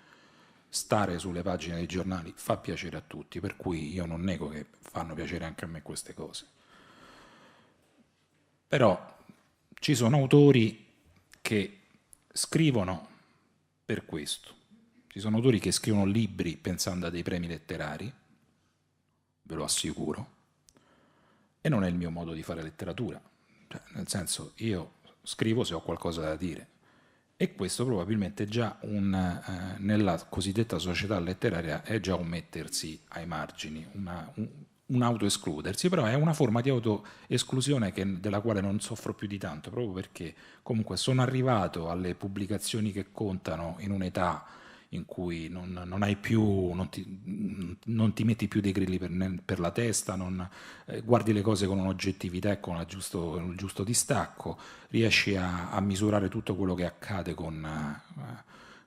stare sulle pagine dei giornali fa piacere a tutti, per cui io non nego che fanno piacere anche a me queste cose. Però ci sono autori che scrivono per questo, ci sono autori che scrivono libri pensando a dei premi letterari, ve lo assicuro, e non è il mio modo di fare letteratura, cioè, nel senso io scrivo se ho qualcosa da dire, e questo probabilmente già nella cosiddetta società letteraria è già un mettersi ai margini, un autoescludersi, però è una forma di autoesclusione della quale non soffro più di tanto, proprio perché comunque sono arrivato alle pubblicazioni che contano in un'età in cui non ti metti più dei grilli per la testa, guardi le cose con un'oggettività e con il giusto distacco, riesci a misurare tutto quello che accade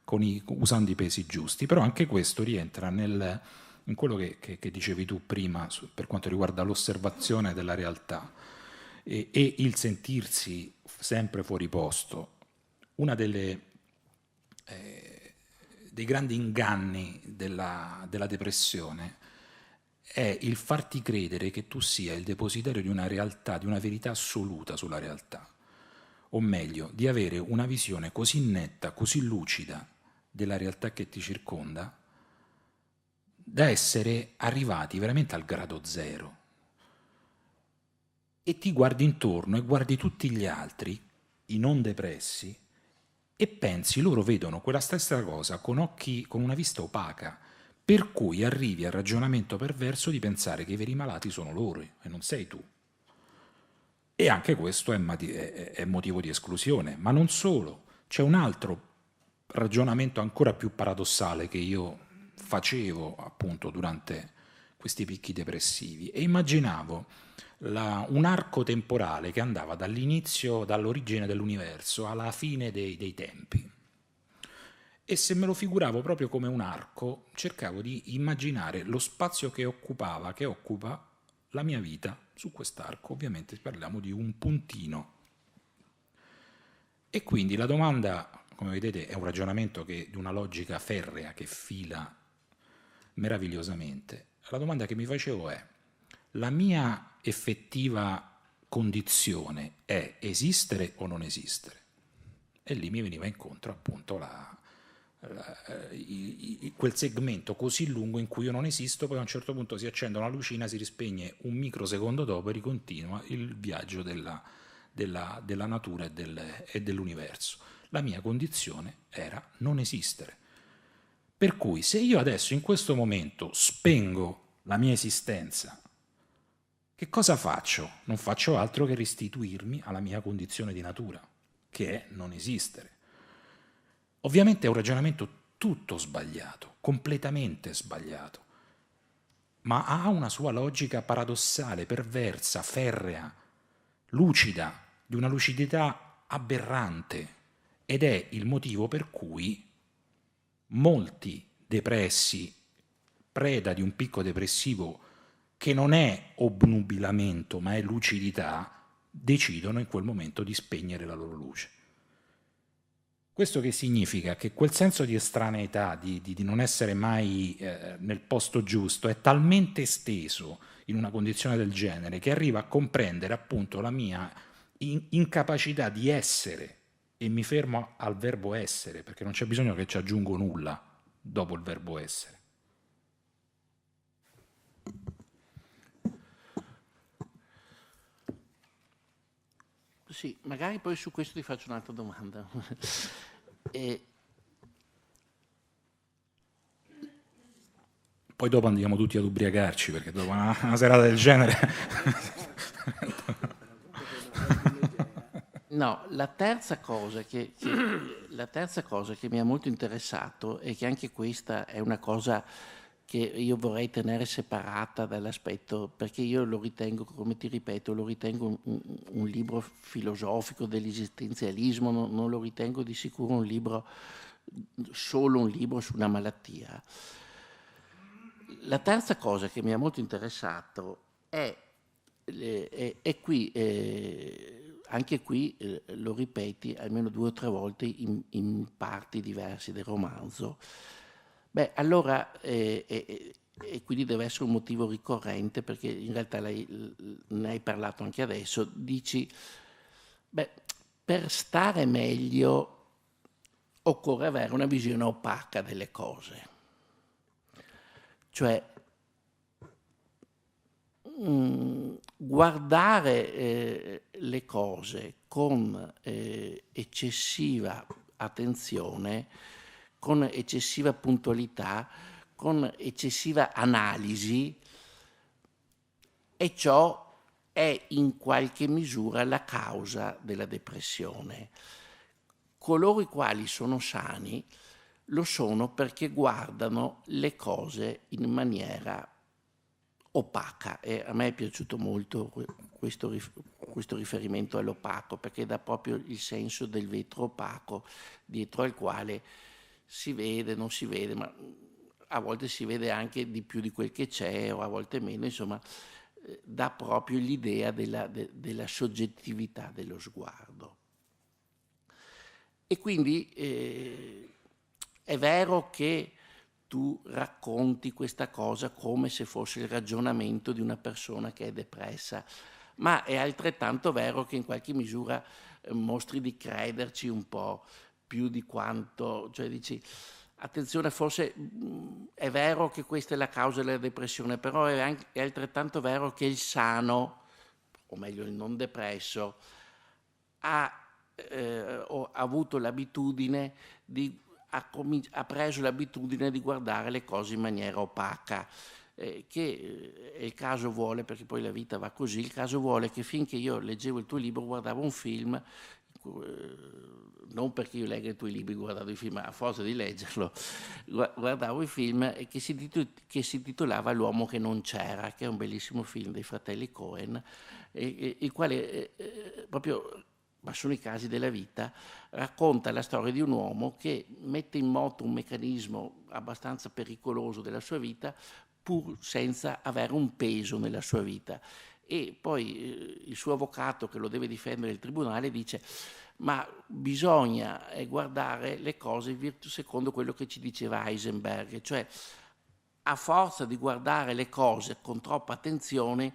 usando i pesi giusti, però anche questo rientra in quello che dicevi tu prima per quanto riguarda l'osservazione della realtà e il sentirsi sempre fuori posto. Una dei grandi inganni della depressione è il farti credere che tu sia il depositario di una realtà, di una verità assoluta sulla realtà, o meglio, di avere una visione così netta, così lucida della realtà che ti circonda, da essere arrivati veramente al grado zero. E ti guardi intorno e guardi tutti gli altri, i non depressi, e pensi loro vedono quella stessa cosa con una vista opaca, per cui arrivi al ragionamento perverso di pensare che i veri malati sono loro e non sei tu. E anche questo è motivo di esclusione, ma non solo. C'è un altro ragionamento ancora più paradossale che io facevo appunto durante questi picchi depressivi e immaginavo un arco temporale che andava dall'origine dell'universo alla fine dei tempi, e se me lo figuravo proprio come un arco cercavo di immaginare lo spazio che occupa la mia vita su quest'arco. Ovviamente parliamo di un puntino, e quindi la domanda, come vedete, è un ragionamento di una logica ferrea che fila meravigliosamente. La domanda che mi facevo è: la mia effettiva condizione è esistere o non esistere? E lì mi veniva incontro appunto quel segmento così lungo in cui io non esisto, poi a un certo punto si accende una lucina, si rispegne un microsecondo dopo e ricontinua il viaggio della natura e dell'universo. La mia condizione era non esistere. Per cui se io adesso in questo momento spengo la mia esistenza, che cosa faccio? Non faccio altro che restituirmi alla mia condizione di natura, che è non esistere. Ovviamente è un ragionamento tutto sbagliato, completamente sbagliato, ma ha una sua logica paradossale, perversa, ferrea, lucida, di una lucidità aberrante, ed è il motivo per cui molti depressi, preda di un picco depressivo che non è obnubilamento ma è lucidità, decidono in quel momento di spegnere la loro luce. Questo che significa? Che quel senso di estraneità, di non essere mai nel posto giusto, è talmente esteso in una condizione del genere che arriva a comprendere appunto la mia incapacità di essere, e mi fermo al verbo essere, perché non c'è bisogno che ci aggiungo nulla dopo il verbo essere. Sì, magari poi su questo ti faccio un'altra domanda. Poi dopo andiamo tutti ad ubriacarci, perché dopo una serata del genere... No, la terza cosa che mi ha molto interessato è che anche questa è una cosa che io vorrei tenere separata dall'aspetto, perché io lo ritengo, come ti ripeto, lo ritengo un libro filosofico dell'esistenzialismo, non lo ritengo di sicuro un libro, solo un libro su una malattia. La terza cosa che mi ha molto interessato è qui, anche qui lo ripeti almeno 2 o 3 volte in parti diverse del romanzo. Beh, allora, e quindi deve essere un motivo ricorrente, perché in realtà ne hai parlato anche adesso, dici, beh, per stare meglio occorre avere una visione opaca delle cose. Cioè, guardare le cose con eccessiva attenzione, con eccessiva puntualità, con eccessiva analisi, e ciò è in qualche misura la causa della depressione. Coloro i quali sono sani lo sono perché guardano le cose in maniera opaca, e a me è piaciuto molto questo riferimento all'opaco, perché dà proprio il senso del vetro opaco dietro al quale si vede, non si vede, ma a volte si vede anche di più di quel che c'è, o a volte meno, insomma, dà proprio l'idea della soggettività dello sguardo. E quindi è vero che tu racconti questa cosa come se fosse il ragionamento di una persona che è depressa, ma è altrettanto vero che in qualche misura mostri di crederci un po' più di quanto, cioè dici, attenzione, forse è vero che questa è la causa della depressione, però è altrettanto vero che il sano, o meglio il non depresso, ha avuto l'abitudine ha preso l'abitudine di guardare le cose in maniera opaca, che il caso vuole, perché poi la vita va così, il caso vuole che finché io leggevo il tuo libro guardavo un film, non perché io leggo i tuoi libri, guardavo i film, ma a forza di leggerlo, guardavo i film che si intitolava L'uomo che non c'era, che è un bellissimo film dei fratelli Coen, il quale proprio, ma sono i casi della vita, racconta la storia di un uomo che mette in moto un meccanismo abbastanza pericoloso della sua vita pur senza avere un peso nella sua vita. E poi il suo avvocato, che lo deve difendere il tribunale, dice: ma bisogna guardare le cose secondo quello che ci diceva Heisenberg, cioè a forza di guardare le cose con troppa attenzione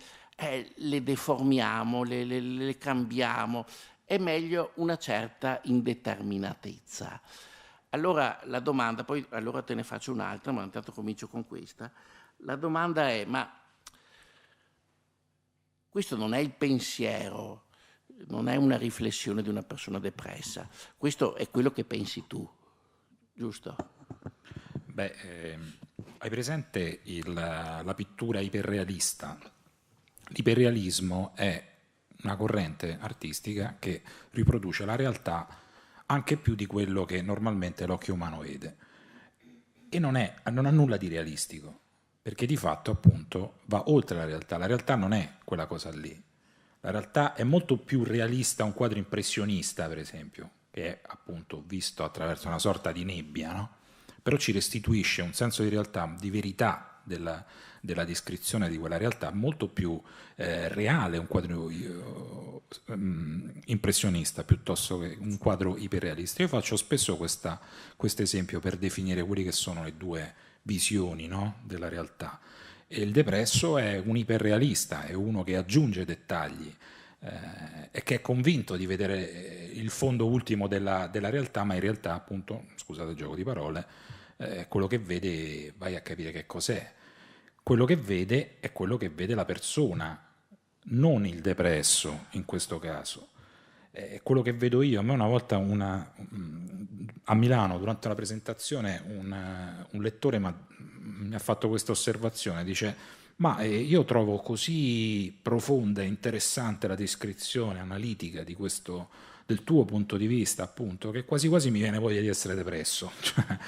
le deformiamo, le cambiamo. È meglio una certa indeterminatezza. Allora la domanda, poi allora te ne faccio un'altra, ma intanto comincio con questa. La domanda è: ma questo non è il pensiero, non è una riflessione di una persona depressa, questo è quello che pensi tu, giusto? Beh, hai presente la pittura iperrealista? L'iperrealismo è una corrente artistica che riproduce la realtà anche più di quello che normalmente l'occhio umano vede, e non ha nulla di realistico, perché di fatto appunto va oltre la realtà. La realtà non è quella cosa lì, la realtà è molto più realista. Un quadro impressionista, per esempio, che è appunto visto attraverso una sorta di nebbia, no? Però ci restituisce un senso di realtà, di verità della descrizione di quella realtà molto più reale, un quadro impressionista piuttosto che un quadro iperrealista. Io faccio spesso questo esempio per definire quelli che sono le due visioni, no, della realtà. E il depresso è un iperrealista, è uno che aggiunge dettagli e che è convinto di vedere il fondo ultimo della realtà, ma in realtà, appunto, scusate il gioco di parole, quello che vede, vai a capire che cos'è. Quello che vede è quello che vede la persona, non il depresso in questo caso. Quello che vedo io, a me una volta a Milano durante una presentazione un lettore mi ha fatto questa osservazione, dice: ma io trovo così profonda e interessante la descrizione analitica del tuo punto di vista, appunto, che quasi quasi mi viene voglia di essere depresso. Cioè,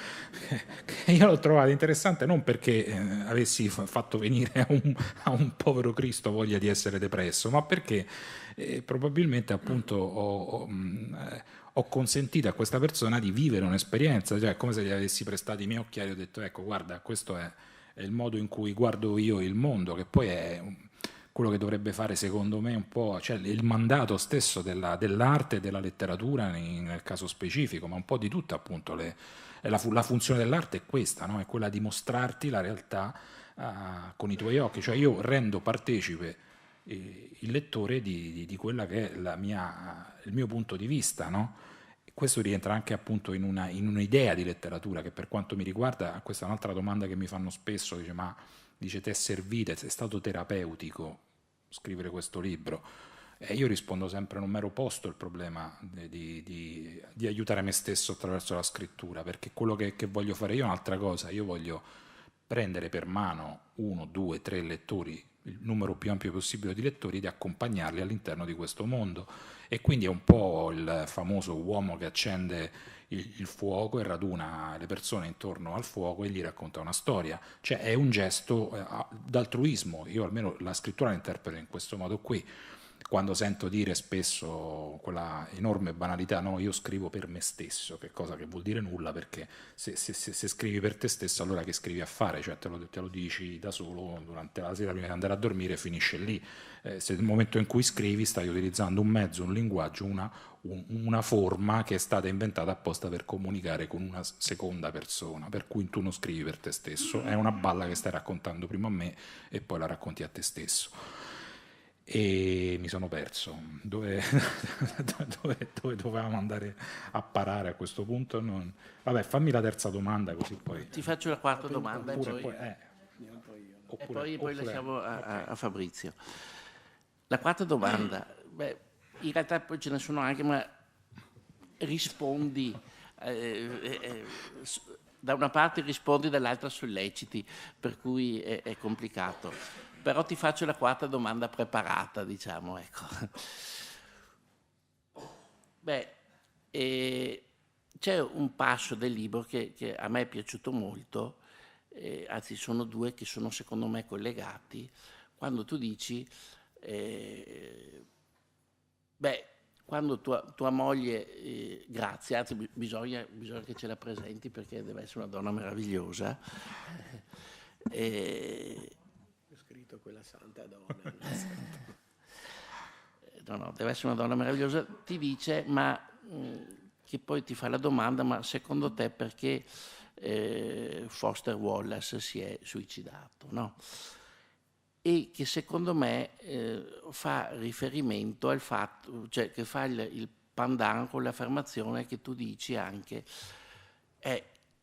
che io l'ho trovato interessante non perché avessi fatto venire a un povero Cristo voglia di essere depresso, ma perché probabilmente appunto ho consentito a questa persona di vivere un'esperienza, cioè come se gli avessi prestato i miei occhiali e ho detto: ecco, guarda, questo è il modo in cui guardo io il mondo, che poi è quello che dovrebbe fare secondo me un po', cioè il mandato stesso dell'arte e della letteratura nel caso specifico, ma un po' di tutto appunto. La funzione dell'arte è questa, no? È quella di mostrarti la realtà con i tuoi occhi, cioè io rendo partecipe il lettore di quella che è il mio punto di vista, no? E questo rientra anche appunto in un'idea di letteratura che, per quanto mi riguarda, questa è un'altra domanda che mi fanno spesso, dice te è servita, è stato terapeutico scrivere questo libro? E io rispondo sempre: non mi ero posto il problema di aiutare me stesso attraverso la scrittura, perché quello che voglio fare io è un'altra cosa. Io voglio prendere per mano 1, 2, 3 lettori, il numero più ampio possibile di lettori, di accompagnarli all'interno di questo mondo. E quindi è un po' il famoso uomo che accende il fuoco e raduna le persone intorno al fuoco e gli racconta una storia. Cioè è un gesto d'altruismo. Io almeno la scrittura la interpreto in questo modo qui. Quando sento dire spesso quella enorme banalità: no, io scrivo per me stesso, che cosa che vuol dire nulla, perché se scrivi per te stesso, allora che scrivi a fare? Cioè te lo dici da solo durante la sera prima di andare a dormire, finisce lì. Se nel momento in cui scrivi stai utilizzando un mezzo, un linguaggio, una forma che è stata inventata apposta per comunicare con una seconda persona, per cui tu non scrivi per te stesso, è una balla che stai raccontando prima a me e poi la racconti a te stesso. E mi sono perso dove dovevamo andare a parare a questo punto. Vabbè, fammi la terza domanda così poi Ti faccio la quarta domanda oppure poi lasciamo a Fabrizio. La quarta domanda, in realtà poi ce ne sono anche, ma rispondi, da una parte rispondi, dall'altra solleciti, per cui è complicato. Però ti faccio la quarta domanda preparata, diciamo, ecco. C'è un passo del libro che a me è piaciuto molto, anzi sono due che sono secondo me collegati, quando tu dici, quando tua moglie, grazie, anzi bisogna che ce la presenti perché deve essere una donna meravigliosa, Ho scritto quella santa donna. No, deve essere una donna meravigliosa, ti dice, ma che poi ti fa la domanda: ma secondo te perché Foster Wallace si è suicidato, no? E che secondo me fa riferimento al fatto, cioè che fa il pandan con l'affermazione che tu dici anche,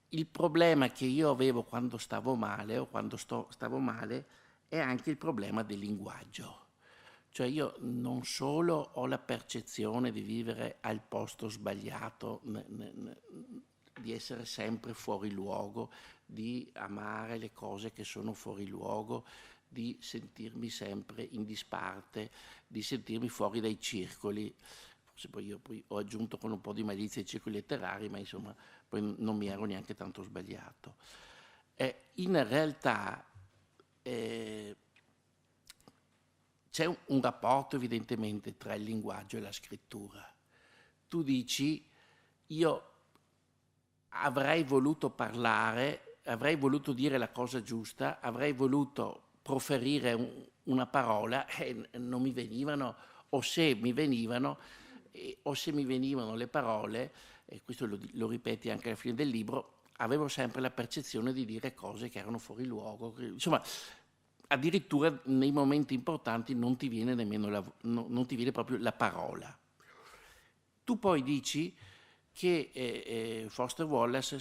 il problema che io avevo quando stavo male o quando stavo male è anche il problema del linguaggio. Cioè io non solo ho la percezione di vivere al posto sbagliato, di essere sempre fuori luogo, di amare le cose che sono fuori luogo, di sentirmi sempre in disparte, di sentirmi fuori dai circoli. Forse poi ho aggiunto con un po' di malizia i circoli letterari, ma insomma poi non mi ero neanche tanto sbagliato. In realtà c'è un rapporto evidentemente tra il linguaggio e la scrittura. Tu dici io avrei voluto parlare, avrei voluto dire la cosa giusta, avrei voluto proferire una parola e non mi venivano, o se mi venivano le parole, e questo lo ripeti anche alla fine del libro, avevo sempre la percezione di dire cose che erano fuori luogo. Insomma, addirittura nei momenti importanti non ti viene nemmeno non ti viene proprio la parola. Tu poi dici che Foster Wallace,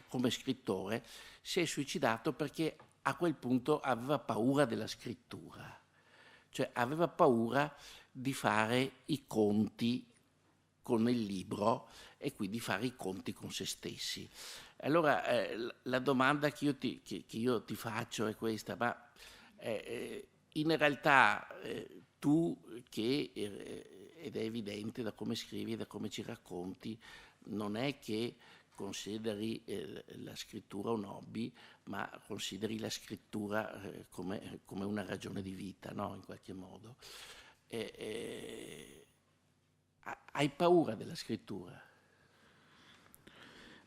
come scrittore, si è suicidato perché a quel punto aveva paura della scrittura, cioè aveva paura di fare i conti con il libro e quindi fare i conti con se stessi. Allora la domanda che io ti faccio è questa, ma in realtà tu che, ed è evidente da come scrivi e da come ci racconti, non è che consideri la scrittura un hobby, ma consideri la scrittura come una ragione di vita, no? In qualche modo. Hai paura della scrittura?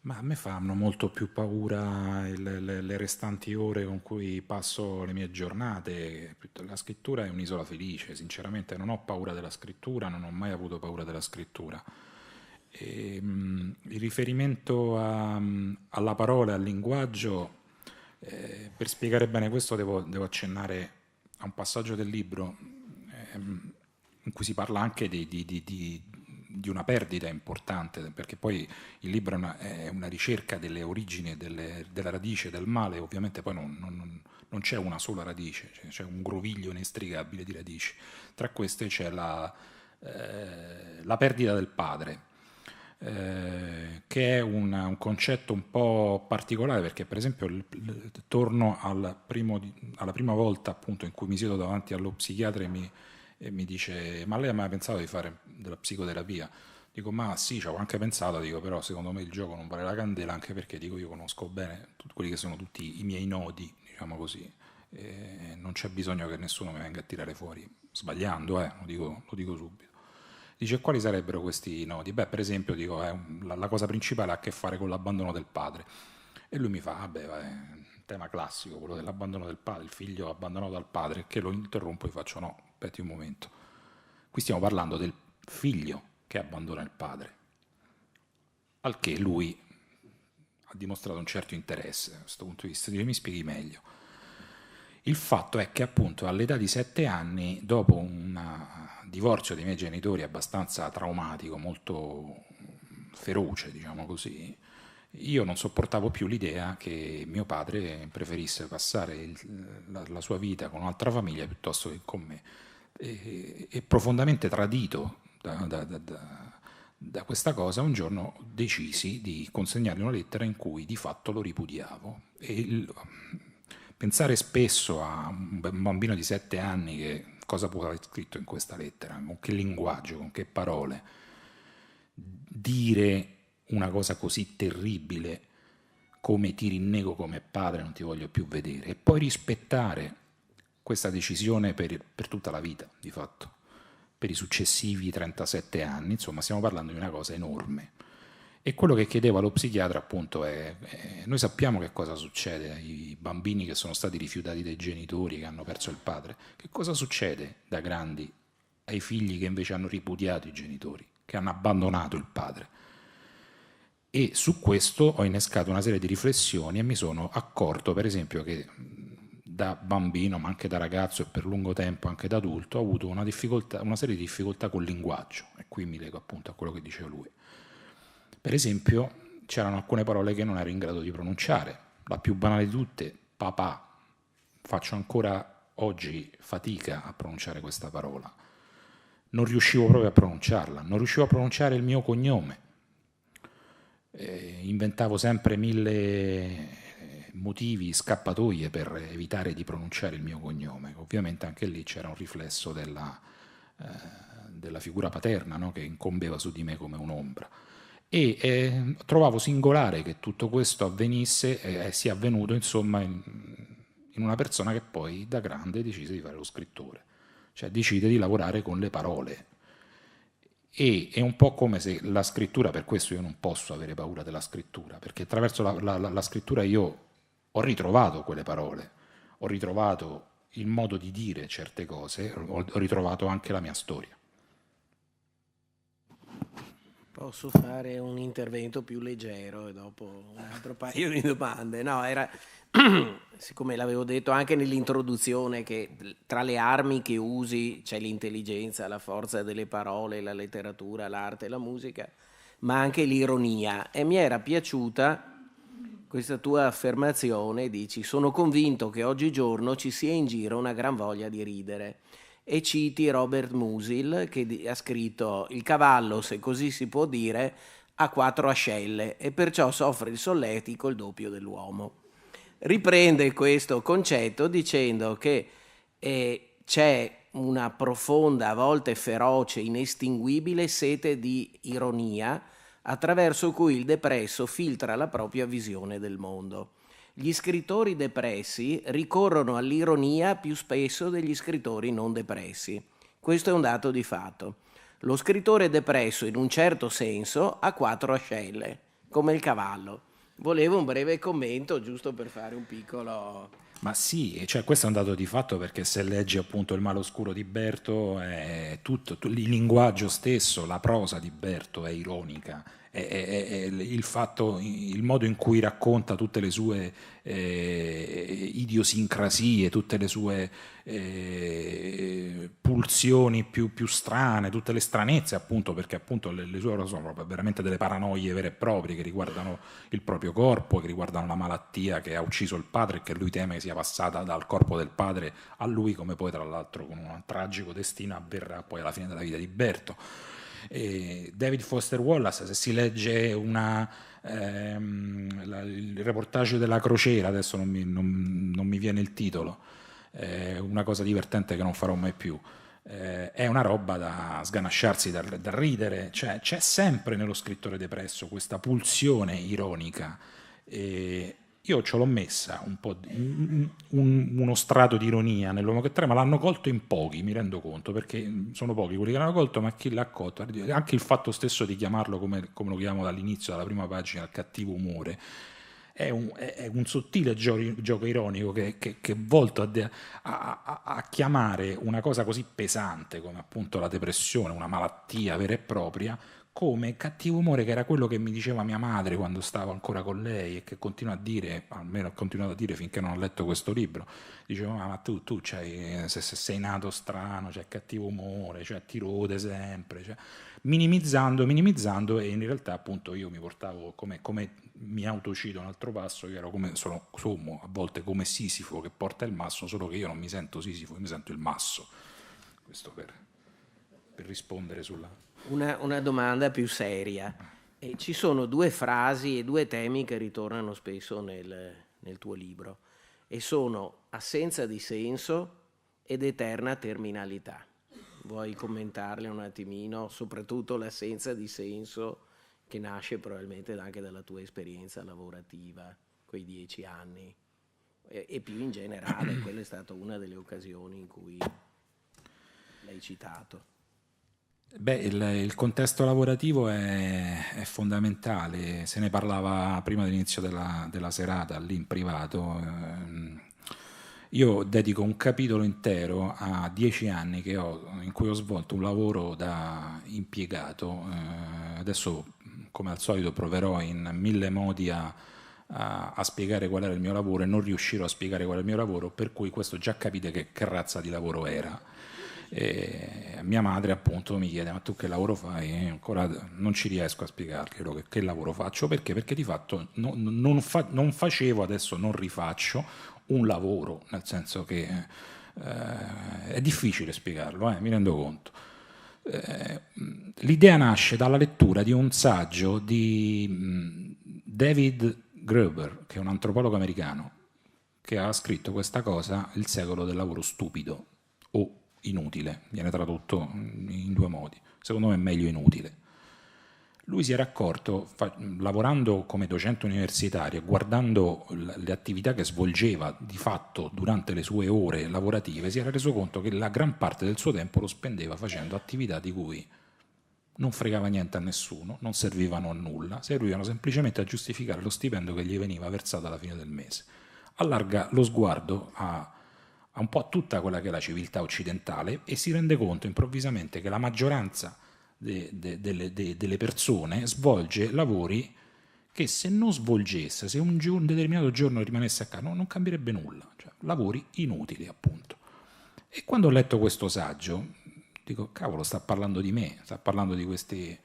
Ma a me fanno molto più paura le restanti ore con cui passo le mie giornate. La scrittura è un'isola felice, sinceramente non ho paura della scrittura, non ho mai avuto paura della scrittura. Il riferimento alla parola e al linguaggio, per spiegare bene questo devo accennare a un passaggio del libro in cui si parla anche di una perdita importante, perché poi il libro è una ricerca delle origini, della radice del male. Ovviamente poi non c'è una sola radice, c'è un groviglio inestricabile di radici. Tra queste c'è la perdita del padre, che è un concetto un po' particolare, perché per esempio torno alla prima volta appunto in cui mi siedo davanti allo psichiatra e mi dice: ma lei ha mai pensato di fare della psicoterapia? Dico: ma sì, ci avevo anche pensato, dico, però secondo me il gioco non vale la candela, anche perché dico, io conosco bene quelli che sono tutti i miei nodi, diciamo così, e non c'è bisogno che nessuno mi venga a tirare fuori, sbagliando, lo dico subito. Dice: quali sarebbero questi nodi? Beh, per esempio, dico, la cosa principale ha a che fare con l'abbandono del padre. E lui mi fa: vabbè, un tema classico, quello dell'abbandono del padre, il figlio abbandonato dal padre, che lo interrompo e faccio: no, aspetti un momento. Qui stiamo parlando del figlio che abbandona il padre, al che lui ha dimostrato un certo interesse da questo punto di vista. Dice: mi spieghi meglio. Il fatto è che appunto all'età di 7 anni, dopo un divorzio dei miei genitori abbastanza traumatico, molto feroce, diciamo così, io non sopportavo più l'idea che mio padre preferisse passare la sua vita con un'altra famiglia piuttosto che con me, e profondamente tradito da questa cosa, un giorno decisi di consegnargli una lettera in cui di fatto lo ripudiavo. Pensare spesso a un bambino di 7 anni che cosa può aver scritto in questa lettera, con che linguaggio, con che parole, dire una cosa così terribile come ti rinnego come padre, non ti voglio più vedere, e poi rispettare questa decisione per tutta la vita, di fatto, per i successivi 37 anni, insomma stiamo parlando di una cosa enorme. E quello che chiedevo allo psichiatra appunto è noi sappiamo che cosa succede ai bambini che sono stati rifiutati dai genitori, che hanno perso il padre. Che cosa succede da grandi ai figli che invece hanno ripudiato i genitori, che hanno abbandonato il padre? E su questo ho innescato una serie di riflessioni e mi sono accorto, per esempio, che da bambino, ma anche da ragazzo e per lungo tempo anche da adulto, ho avuto una serie di difficoltà col linguaggio, e qui mi lego appunto a quello che diceva lui. Per esempio, c'erano alcune parole che non ero in grado di pronunciare. La più banale di tutte, papà. Faccio ancora oggi fatica a pronunciare questa parola. Non riuscivo proprio a pronunciarla, non riuscivo a pronunciare il mio cognome. Inventavo sempre 1000 motivi, scappatoie per evitare di pronunciare il mio cognome. Ovviamente anche lì c'era un riflesso della figura paterna, no? Che incombeva su di me come un'ombra. E trovavo singolare che tutto questo avvenisse e sia avvenuto insomma in una persona che poi da grande decise di fare lo scrittore, cioè decide di lavorare con le parole. E è un po' come se la scrittura, per questo io non posso avere paura della scrittura, perché attraverso la scrittura io ho ritrovato quelle parole, ho ritrovato il modo di dire certe cose, ho ritrovato anche la mia storia. Posso fare un intervento più leggero e dopo un altro paio di domande? No, era, siccome l'avevo detto anche nell'introduzione, che tra le armi che usi c'è l'intelligenza, la forza delle parole, la letteratura, l'arte, la musica, ma anche l'ironia. E mi era piaciuta questa tua affermazione, dici: sono convinto che oggigiorno ci sia in giro una gran voglia di ridere. E citi Robert Musil che ha scritto: il cavallo, se così si può dire, ha 4 ascelle e perciò soffre il solletico il doppio dell'uomo. Riprende questo concetto dicendo che c'è una profonda, a volte feroce, inestinguibile sete di ironia attraverso cui il depresso filtra la propria visione del mondo. Gli scrittori depressi ricorrono all'ironia più spesso degli scrittori non depressi. Questo è un dato di fatto. Lo scrittore depresso, in un certo senso, ha 4 ascelle, come il cavallo. Volevo un breve commento, giusto per fare un piccolo... Ma sì, cioè questo è un dato di fatto, perché se leggi appunto Il male oscuro di Berto, è tutto, il linguaggio stesso, la prosa di Berto è ironica. Il fatto, il modo in cui racconta tutte le sue idiosincrasie, tutte le sue pulsioni più strane, tutte le stranezze, appunto, perché appunto le sue sono proprio veramente delle paranoie vere e proprie che riguardano il proprio corpo, che riguardano la malattia che ha ucciso il padre e che lui teme che sia passata dal corpo del padre a lui, come poi tra l'altro con un tragico destino avverrà poi alla fine della vita di Berto. David Foster Wallace, se si legge il reportage della crociera, adesso non mi viene il titolo, una cosa divertente che non farò mai più, è una roba da sganasciarsi da ridere, cioè, c'è sempre nello scrittore depresso questa pulsione ironica. Io ce l'ho messa un po' uno strato di ironia nell'uomo che trema, l'hanno colto in pochi, mi rendo conto, perché sono pochi quelli che l'hanno colto, ma chi l'ha colto, anche il fatto stesso di chiamarlo come lo chiamo dall'inizio, dalla prima pagina, il cattivo umore, è un sottile gioco ironico che è volto a chiamare una cosa così pesante come appunto la depressione, una malattia vera e propria, come cattivo umore, che era quello che mi diceva mia madre quando stavo ancora con lei e che continua a dire, almeno ha continuato a dire finché non ho letto questo libro. Diceva: ma tu sei nato strano, c'è cattivo umore, cioè, ti rode sempre, cioè, minimizzando, e in realtà appunto io mi portavo come mi autocito un altro passo, che ero sono a volte come Sisifo che porta il masso, solo che io non mi sento Sisifo, io mi sento il masso. Questo per rispondere sulla... Una domanda più seria. Ci sono 2 frasi e 2 temi che ritornano spesso nel tuo libro, e sono assenza di senso ed eterna terminalità. Vuoi commentarle un attimino, soprattutto l'assenza di senso, che nasce probabilmente anche dalla tua esperienza lavorativa, quei 10 anni, e più in generale, quella è stata una delle occasioni in cui l'hai citato. Beh, il contesto lavorativo è fondamentale, se ne parlava prima dell'inizio della serata, lì in privato. Io dedico un capitolo intero a 10 anni in cui ho svolto un lavoro da impiegato. Adesso, come al solito, proverò in 1000 modi a spiegare qual era il mio lavoro, e non riuscirò a spiegare qual è il mio lavoro, per cui questo già capite che razza di lavoro era. Mia madre appunto mi chiede: ma tu che lavoro fai? Ancora non ci riesco a spiegarglielo che lavoro faccio, perché di fatto non facevo, adesso non rifaccio un lavoro, nel senso che è difficile spiegarlo, mi rendo conto. L'idea nasce dalla lettura di un saggio di David Graeber, che è un antropologo americano, che ha scritto questa cosa, Il secolo del lavoro stupido o inutile, viene tradotto in 2 modi, secondo me è meglio inutile. Lui si era accorto, lavorando come docente universitario, guardando le attività che svolgeva di fatto durante le sue ore lavorative, si era reso conto che la gran parte del suo tempo lo spendeva facendo attività di cui non fregava niente a nessuno, non servivano a nulla, servivano semplicemente a giustificare lo stipendio che gli veniva versato alla fine del mese. Allarga lo sguardo a un po' a tutta quella che è la civiltà occidentale e si rende conto improvvisamente che la maggioranza delle persone svolge lavori che se non svolgesse, se un determinato giorno rimanesse a casa, non cambierebbe nulla, cioè lavori inutili appunto. E quando ho letto questo saggio dico, cavolo, sta parlando di me, sta parlando di questi,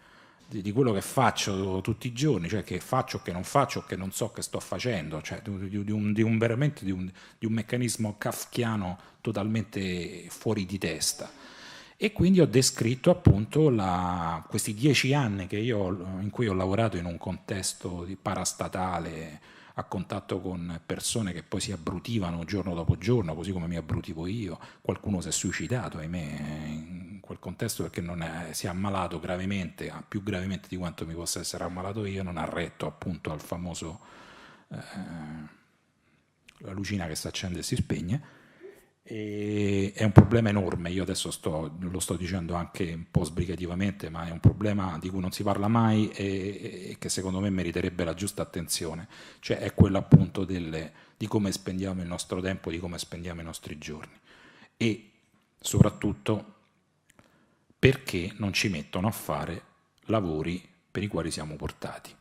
di quello che faccio tutti i giorni, cioè che faccio, che non faccio, che non so che sto facendo, cioè veramente di un meccanismo kafkiano totalmente fuori di testa. E quindi ho descritto appunto questi 10 anni in cui ho lavorato in un contesto parastatale, a contatto con persone che poi si abbrutivano giorno dopo giorno, così come mi abbrutivo io. Qualcuno si è suicidato, ahimè, in quel contesto perché si è ammalato gravemente, più gravemente di quanto mi possa essere ammalato io, non ha retto appunto al famoso la lucina che si accende e si spegne. E è un problema enorme, io adesso lo sto dicendo anche un po' sbrigativamente, ma è un problema di cui non si parla mai e che secondo me meriterebbe la giusta attenzione, cioè è quello appunto di come spendiamo il nostro tempo, di come spendiamo i nostri giorni e soprattutto perché non ci mettono a fare lavori per i quali siamo portati.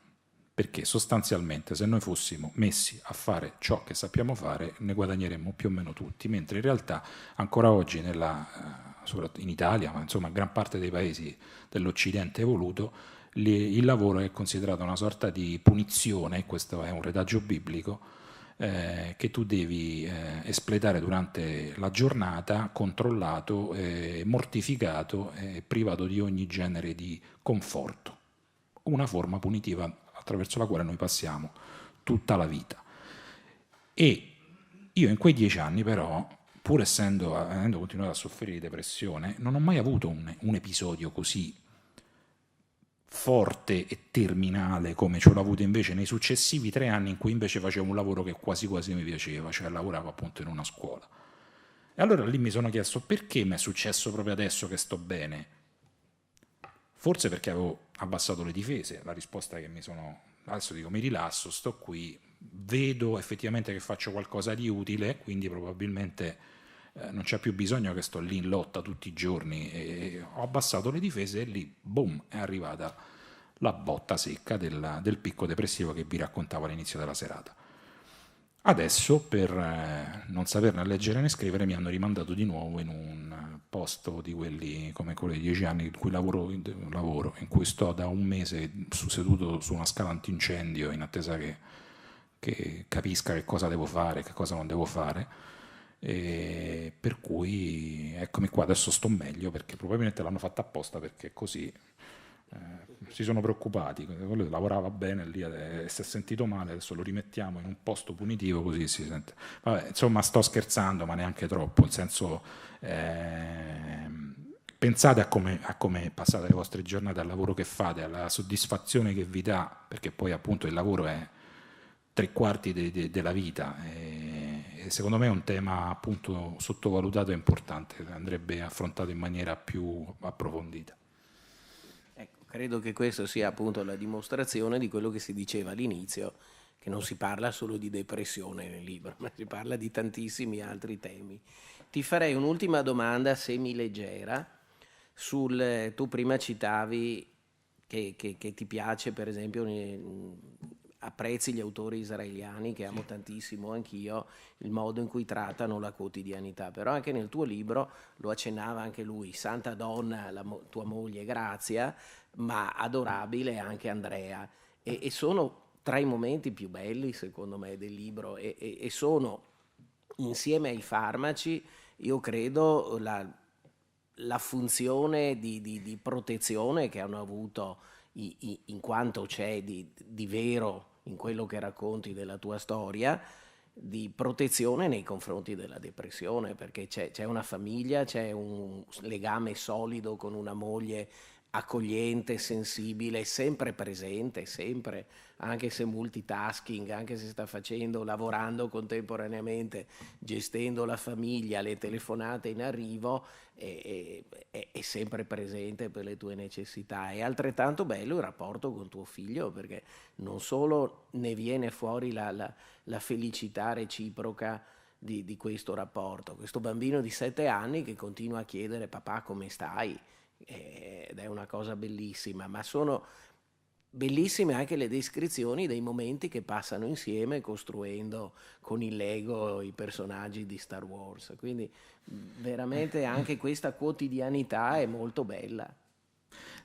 Perché sostanzialmente se noi fossimo messi a fare ciò che sappiamo fare ne guadagneremmo più o meno tutti, mentre in realtà ancora oggi in Italia, ma insomma in gran parte dei paesi dell'Occidente evoluto, il lavoro è considerato una sorta di punizione, questo è un retaggio biblico, che tu devi espletare durante la giornata, controllato, mortificato e privato di ogni genere di conforto. Una forma punitiva attraverso la quale noi passiamo tutta la vita. E io in quei 10 anni però, pur avendo continuato a soffrire di depressione, non ho mai avuto un episodio così forte e terminale come ce l'ho avuto invece nei successivi 3 anni in cui invece facevo un lavoro che quasi quasi mi piaceva, cioè lavoravo appunto in una scuola. E allora lì mi sono chiesto perché mi è successo proprio adesso che sto bene. Forse perché avevo abbassato le difese, la risposta è che adesso dico mi rilasso, sto qui, vedo effettivamente che faccio qualcosa di utile, quindi probabilmente non c'è più bisogno che sto lì in lotta tutti i giorni e ho abbassato le difese e lì, boom, è arrivata la botta secca del picco depressivo che vi raccontavo all'inizio della serata. Adesso, per non saperne leggere né scrivere, mi hanno rimandato di nuovo in un posto di quelli come quelli di 10 anni in cui lavoro, in cui sto da un mese seduto su una scala antincendio in attesa che capisca che cosa devo fare, che cosa non devo fare. E per cui eccomi qua, adesso sto meglio perché probabilmente l'hanno fatta apposta perché così si sono preoccupati, quello lavorava bene lì si è sentito male, adesso lo rimettiamo in un posto punitivo così si sente. Vabbè, insomma sto scherzando ma neanche troppo, nel senso pensate a come passate le vostre giornate, al lavoro che fate, alla soddisfazione che vi dà, perché poi appunto il lavoro è 3/4 della vita e secondo me è un tema appunto sottovalutato e importante, andrebbe affrontato in maniera più approfondita. Credo che questo sia appunto la dimostrazione di quello che si diceva all'inizio, che non si parla solo di depressione nel libro, ma si parla di tantissimi altri temi. Ti farei un'ultima domanda semi-leggera tu prima citavi che ti piace, per esempio, apprezzi gli autori israeliani, che amo tantissimo anch'io, il modo in cui trattano la quotidianità, però anche nel tuo libro, lo accennava anche lui, santa donna, tua moglie Grazia, ma adorabile anche Andrea, e sono tra i momenti più belli secondo me del libro e sono insieme ai farmaci, io credo, la funzione di protezione che hanno avuto in quanto c'è di vero in quello che racconti della tua storia, di protezione nei confronti della depressione, perché c'è una famiglia, c'è un legame solido con una moglie accogliente, sensibile, sempre presente, sempre, anche se multitasking, anche se sta lavorando contemporaneamente, gestendo la famiglia, le telefonate in arrivo, è sempre presente per le tue necessità. È altrettanto bello il rapporto con tuo figlio, perché non solo ne viene fuori la felicità reciproca di questo rapporto, questo bambino di 7 anni che continua a chiedere papà come stai, ed è una cosa bellissima, ma sono bellissime anche le descrizioni dei momenti che passano insieme costruendo con il Lego i personaggi di Star Wars, quindi veramente anche questa quotidianità è molto bella.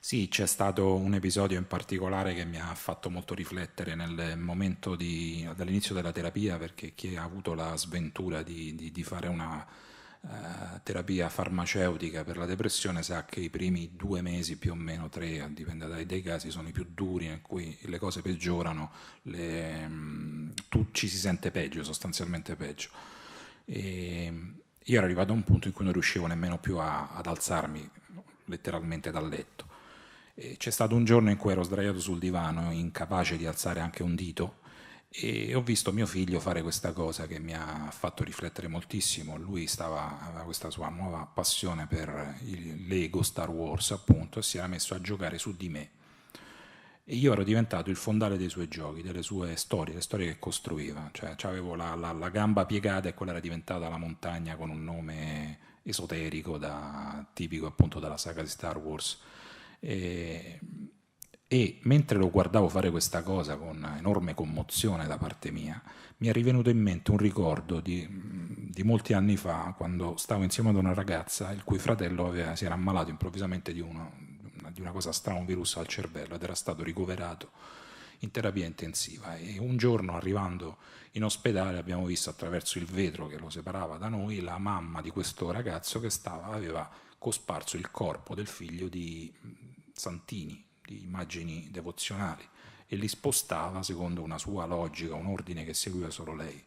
Sì, c'è stato un episodio in particolare che mi ha fatto molto riflettere nel momento dall'inizio della terapia, perché chi ha avuto la sventura di fare una terapia farmaceutica per la depressione sa che i primi 2 mesi, più o meno 3, dipende dai casi, sono i più duri, in cui le cose peggiorano, ci si sente peggio, sostanzialmente peggio. E io ero arrivato a un punto in cui non riuscivo nemmeno più ad alzarmi letteralmente dal letto. E c'è stato un giorno in cui ero sdraiato sul divano, incapace di alzare anche un dito, e ho visto mio figlio fare questa cosa che mi ha fatto riflettere moltissimo. Lui aveva questa sua nuova passione per il Lego Star Wars, appunto, e si era messo a giocare su di me. E io ero diventato il fondale dei suoi giochi, delle sue storie, le storie che costruiva. Cioè, avevo la gamba piegata e quella era diventata la montagna con un nome esoterico, tipico appunto della saga di Star Wars. E mentre lo guardavo fare questa cosa con enorme commozione da parte mia, mi è rivenuto in mente un ricordo di molti anni fa, quando stavo insieme ad una ragazza il cui fratello si era ammalato improvvisamente di una cosa strana, un virus al cervello, ed era stato ricoverato in terapia intensiva. E un giorno, arrivando in ospedale, abbiamo visto attraverso il vetro che lo separava da noi la mamma di questo ragazzo che aveva cosparso il corpo del figlio di santini, di immagini devozionali, e li spostava secondo una sua logica, un ordine che seguiva solo lei.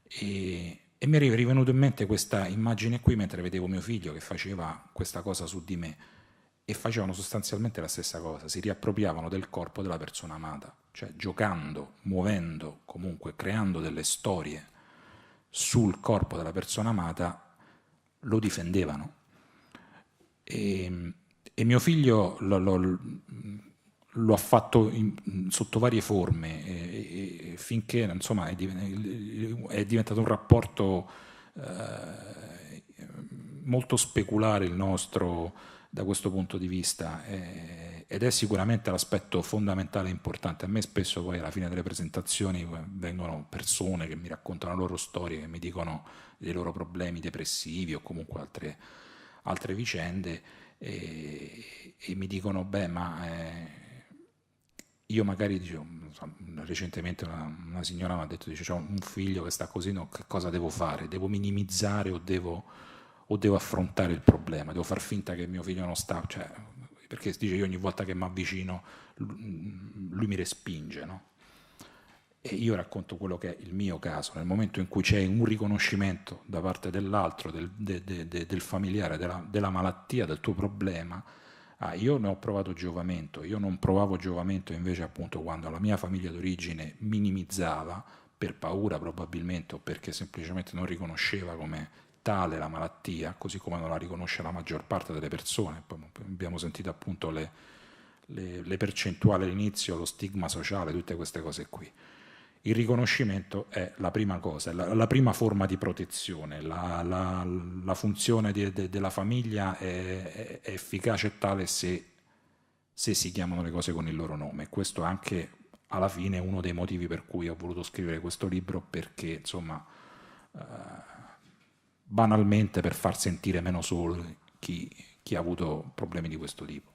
E mi è rivenuto in mente questa immagine qui mentre vedevo mio figlio che faceva questa cosa su di me, e facevano sostanzialmente la stessa cosa, si riappropriavano del corpo della persona amata, cioè giocando, muovendo, comunque creando delle storie sul corpo della persona amata, lo difendevano. E mio figlio lo ha fatto sotto varie forme, finché insomma è diventato un rapporto molto speculare il nostro da questo punto di vista, ed è sicuramente l'aspetto fondamentale e importante. A me spesso poi alla fine delle presentazioni vengono persone che mi raccontano le loro storie, che mi dicono dei loro problemi depressivi o comunque altre vicende, e mi dicono io magari dicevo, recentemente una signora mi ha detto, dice, c'ho un figlio che sta così, no, che cosa devo fare? Devo minimizzare o devo affrontare il problema, devo far finta che mio figlio non sta, cioè, perché dice, io ogni volta che mi avvicino lui mi respinge, no? E io racconto quello che è il mio caso. Nel momento in cui c'è un riconoscimento da parte dell'altro, del familiare, della malattia, del tuo problema, io ne ho provato giovamento. Io non provavo giovamento invece appunto quando la mia famiglia d'origine minimizzava, per paura probabilmente, o perché semplicemente non riconosceva come tale la malattia, così come non la riconosce la maggior parte delle persone. Poi abbiamo sentito appunto le percentuali all'inizio, lo stigma sociale, tutte queste cose qui. Il riconoscimento è la prima cosa, la prima forma di protezione. La funzione della famiglia è efficace e tale se si chiamano le cose con il loro nome. Questo è anche alla fine uno dei motivi per cui ho voluto scrivere questo libro, perché insomma banalmente per far sentire meno solo chi ha avuto problemi di questo tipo.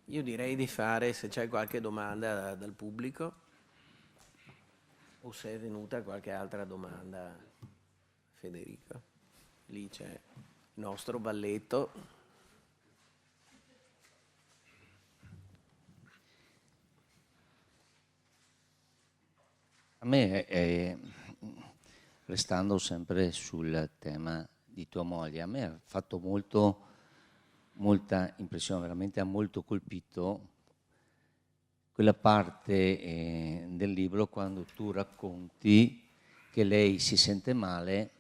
Io direi di fare, se c'è qualche domanda dal pubblico o se è venuta qualche altra domanda, Federico. Lì c'è il nostro balletto. A me, restando sempre sul tema di tua moglie, a me ha fatto molto molta impressione, veramente ha molto colpito quella parte del libro quando tu racconti che lei si sente male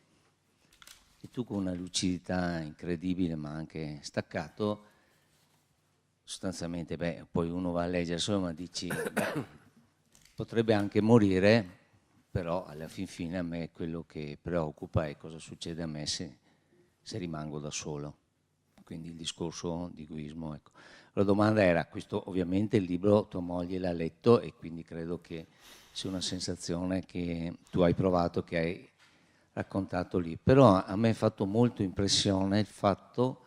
e tu con una lucidità incredibile ma anche staccato, sostanzialmente, poi uno va a leggere solo ma dici, potrebbe anche morire, però alla fin fine a me quello che preoccupa è cosa succede a me se rimango da solo. Quindi il discorso di egoismo, ecco. La domanda era, questo ovviamente il libro tua moglie l'ha letto e quindi credo che sia una sensazione che tu hai provato, che hai raccontato lì. Però a me ha fatto molto impressione il fatto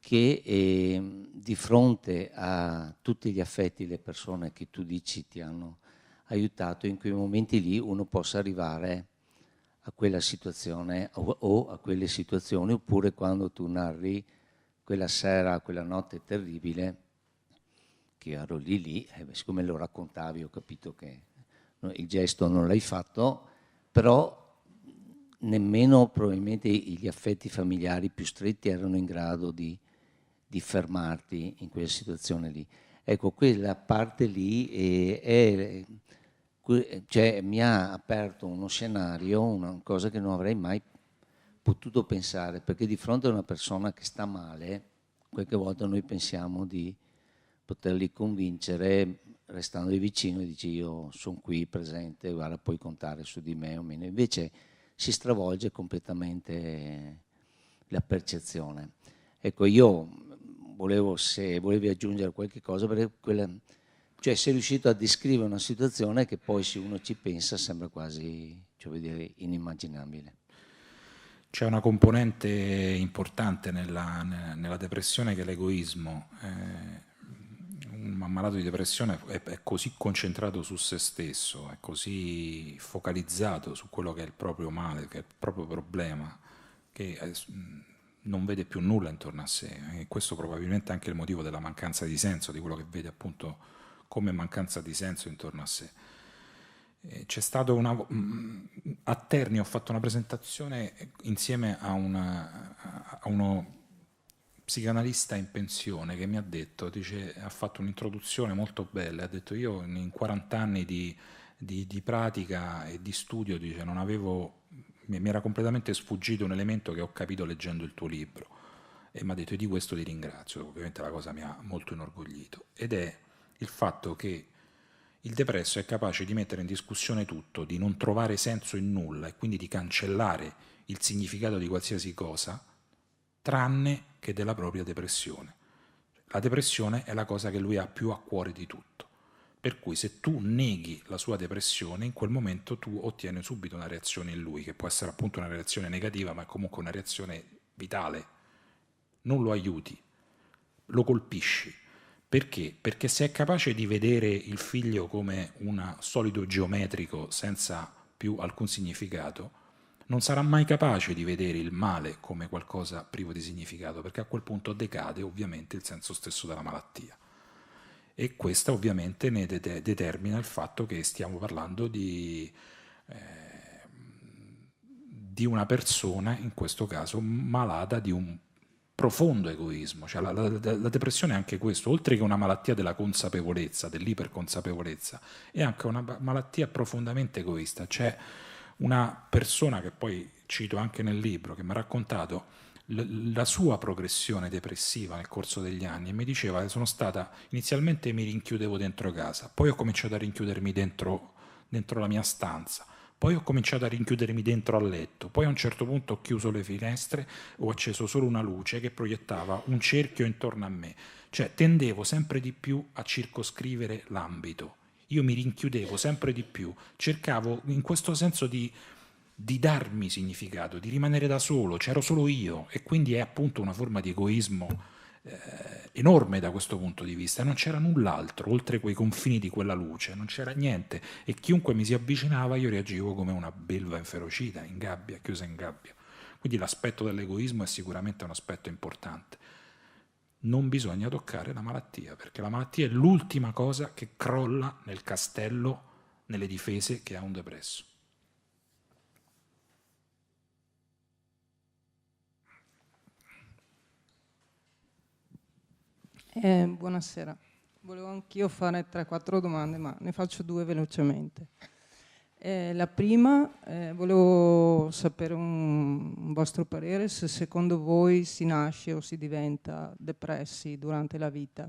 che di fronte a tutti gli affetti, le persone che tu dici ti hanno aiutato, in quei momenti lì uno possa arrivare a quella situazione o a quelle situazioni, oppure quando tu narri quella sera, quella notte terribile, che io ero lì, siccome lo raccontavi ho capito che il gesto non l'hai fatto, però nemmeno probabilmente gli affetti familiari più stretti erano in grado di fermarti in quella situazione lì. Ecco, quella parte lì cioè, mi ha aperto uno scenario, una cosa che non avrei mai potuto pensare, perché di fronte a una persona che sta male, qualche volta noi pensiamo di poterli convincere restando vicino e dici io sono qui presente, guarda puoi contare su di me o meno, invece si stravolge completamente la percezione. Ecco, io volevo, se volevi aggiungere qualche cosa, perché cioè sei riuscito a descrivere una situazione che poi se uno ci pensa sembra quasi, cioè vuol dire, inimmaginabile. C'è una componente importante nella depressione che è l'egoismo. Un ammalato di depressione è così concentrato su se stesso, è così focalizzato su quello che è il proprio male, che è il proprio problema, che non vede più nulla intorno a sé. E questo probabilmente è anche il motivo della mancanza di senso, di quello che vede appunto come mancanza di senso intorno a sé. C'è stato a Terni ho fatto una presentazione insieme a uno psicanalista in pensione che mi ha detto, ha fatto un'introduzione molto bella, ha detto io in 40 anni di pratica e di studio, dice, non avevo, mi era completamente sfuggito un elemento che ho capito leggendo il tuo libro, e mi ha detto, e di questo ti ringrazio, ovviamente la cosa mi ha molto inorgoglito, ed è il fatto che il depresso è capace di mettere in discussione tutto, di non trovare senso in nulla e quindi di cancellare il significato di qualsiasi cosa, tranne che della propria depressione. La depressione è la cosa che lui ha più a cuore di tutto. Per cui se tu neghi la sua depressione, in quel momento tu ottieni subito una reazione in lui, che può essere appunto una reazione negativa, ma è comunque una reazione vitale. Non lo aiuti, lo colpisci. Perché? Perché se è capace di vedere il figlio come un solido geometrico senza più alcun significato, non sarà mai capace di vedere il male come qualcosa privo di significato, perché a quel punto decade ovviamente il senso stesso della malattia. E questo ovviamente ne determina il fatto che stiamo parlando di una persona, in questo caso malata di un profondo egoismo. Cioè la depressione è anche questo, oltre che una malattia della consapevolezza, dell'iperconsapevolezza, è anche una malattia profondamente egoista. C'è una persona che poi cito anche nel libro, che mi ha raccontato la sua progressione depressiva nel corso degli anni, e mi diceva che sono stata, inizialmente mi rinchiudevo dentro casa, poi ho cominciato a rinchiudermi dentro la mia stanza, poi ho cominciato a rinchiudermi dentro al letto, poi a un certo punto ho chiuso le finestre, ho acceso solo una luce che proiettava un cerchio intorno a me, cioè tendevo sempre di più a circoscrivere l'ambito, io mi rinchiudevo sempre di più, cercavo in questo senso di darmi significato, di rimanere da solo, c'ero solo io, e quindi è appunto una forma di egoismo enorme da questo punto di vista. Non c'era null'altro oltre quei confini di quella luce, non c'era niente, e chiunque mi si avvicinava io reagivo come una belva inferocita, in gabbia, chiusa in gabbia. Quindi l'aspetto dell'egoismo è sicuramente un aspetto importante. Non bisogna toccare la malattia, perché la malattia è l'ultima cosa che crolla nel castello, nelle difese che ha un depresso. Buonasera. Volevo anch'io fare 3-4 domande, ma ne faccio 2 velocemente. La prima, volevo sapere un vostro parere se secondo voi si nasce o si diventa depressi durante la vita.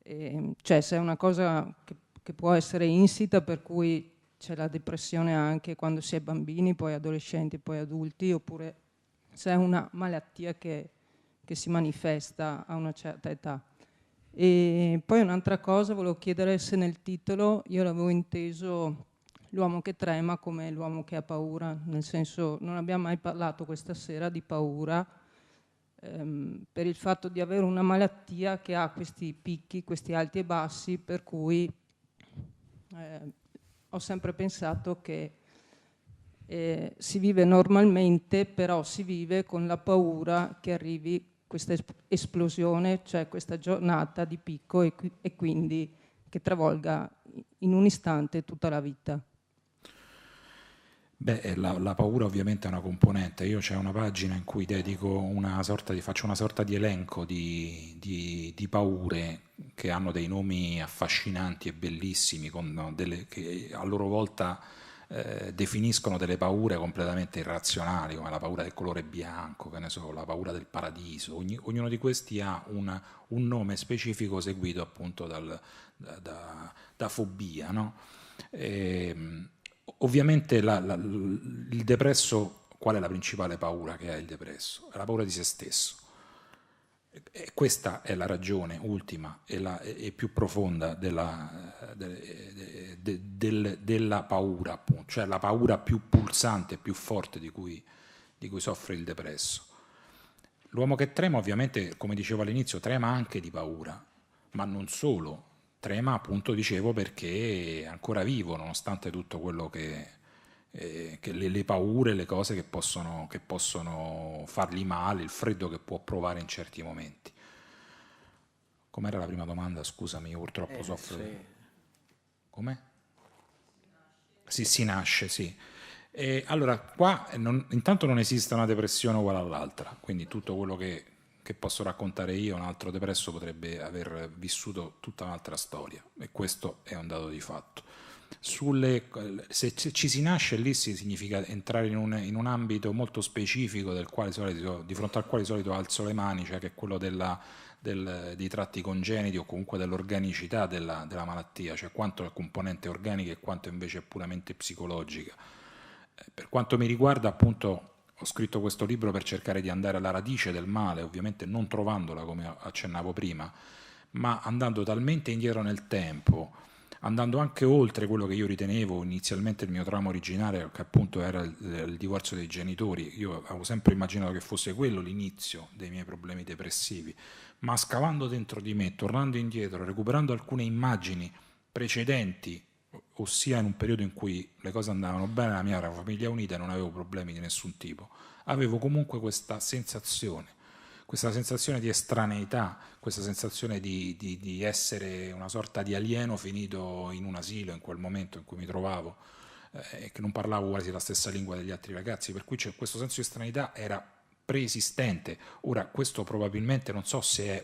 Cioè se è una cosa che può essere insita, per cui c'è la depressione anche quando si è bambini, poi adolescenti, poi adulti, oppure se è una malattia che si manifesta a una certa età. E poi un'altra cosa, volevo chiedere se nel titolo io l'avevo inteso l'uomo che trema come l'uomo che ha paura, nel senso non abbiamo mai parlato questa sera di paura, per il fatto di avere una malattia che ha questi picchi, questi alti e bassi, per cui ho sempre pensato che si vive normalmente, però si vive con la paura che arrivi questa esplosione, cioè questa giornata di picco e quindi che travolga in un istante tutta la vita. Beh, la paura ovviamente è una componente. Io c'è una pagina in cui dedico faccio una sorta di elenco di paure che hanno dei nomi affascinanti e bellissimi, che a loro volta definiscono delle paure completamente irrazionali, come la paura del colore bianco, che ne so, la paura del paradiso. Ognuno di questi ha un nome specifico seguito appunto da fobia, no? Ovviamente il depresso, qual è la principale paura che ha il depresso? È la paura di se stesso. E questa è la ragione ultima e più profonda della paura, appunto, cioè la paura più pulsante, più forte di cui soffre il depresso. L'uomo che trema, ovviamente, come dicevo all'inizio, trema anche di paura, ma non solo. Trema, appunto, dicevo, perché è ancora vivo, nonostante tutto quello che le paure, le cose che possono fargli male, il freddo che può provare in certi momenti. Com'era la prima domanda? Scusami, io purtroppo soffro. Sì. Com'è? Sì, si nasce, sì. Allora, qua intanto non esiste una depressione uguale all'altra, quindi tutto quello che posso raccontare io, un altro depresso potrebbe aver vissuto tutta un'altra storia, e questo è un dato di fatto. Se ci si nasce lì significa entrare in un ambito molto specifico di fronte al quale di solito alzo le mani, cioè che è quello dei tratti congeniti o comunque dell'organicità della malattia, cioè quanto è componente organica e quanto invece è puramente psicologica. Per quanto mi riguarda, appunto, ho scritto questo libro per cercare di andare alla radice del male, ovviamente non trovandola come accennavo prima, ma andando talmente indietro nel tempo, andando anche oltre quello che io ritenevo inizialmente il mio trauma originario, che appunto era il divorzio dei genitori. Io avevo sempre immaginato che fosse quello l'inizio dei miei problemi depressivi, ma scavando dentro di me, tornando indietro, recuperando alcune immagini precedenti, ossia in un periodo in cui le cose andavano bene, la mia era una famiglia unita e non avevo problemi di nessun tipo, avevo comunque questa sensazione di estraneità, questa sensazione di essere una sorta di alieno finito in un asilo in quel momento in cui mi trovavo, e che non parlavo quasi la stessa lingua degli altri ragazzi, per cui questo senso di estraneità era preesistente. Ora, questo probabilmente non so se è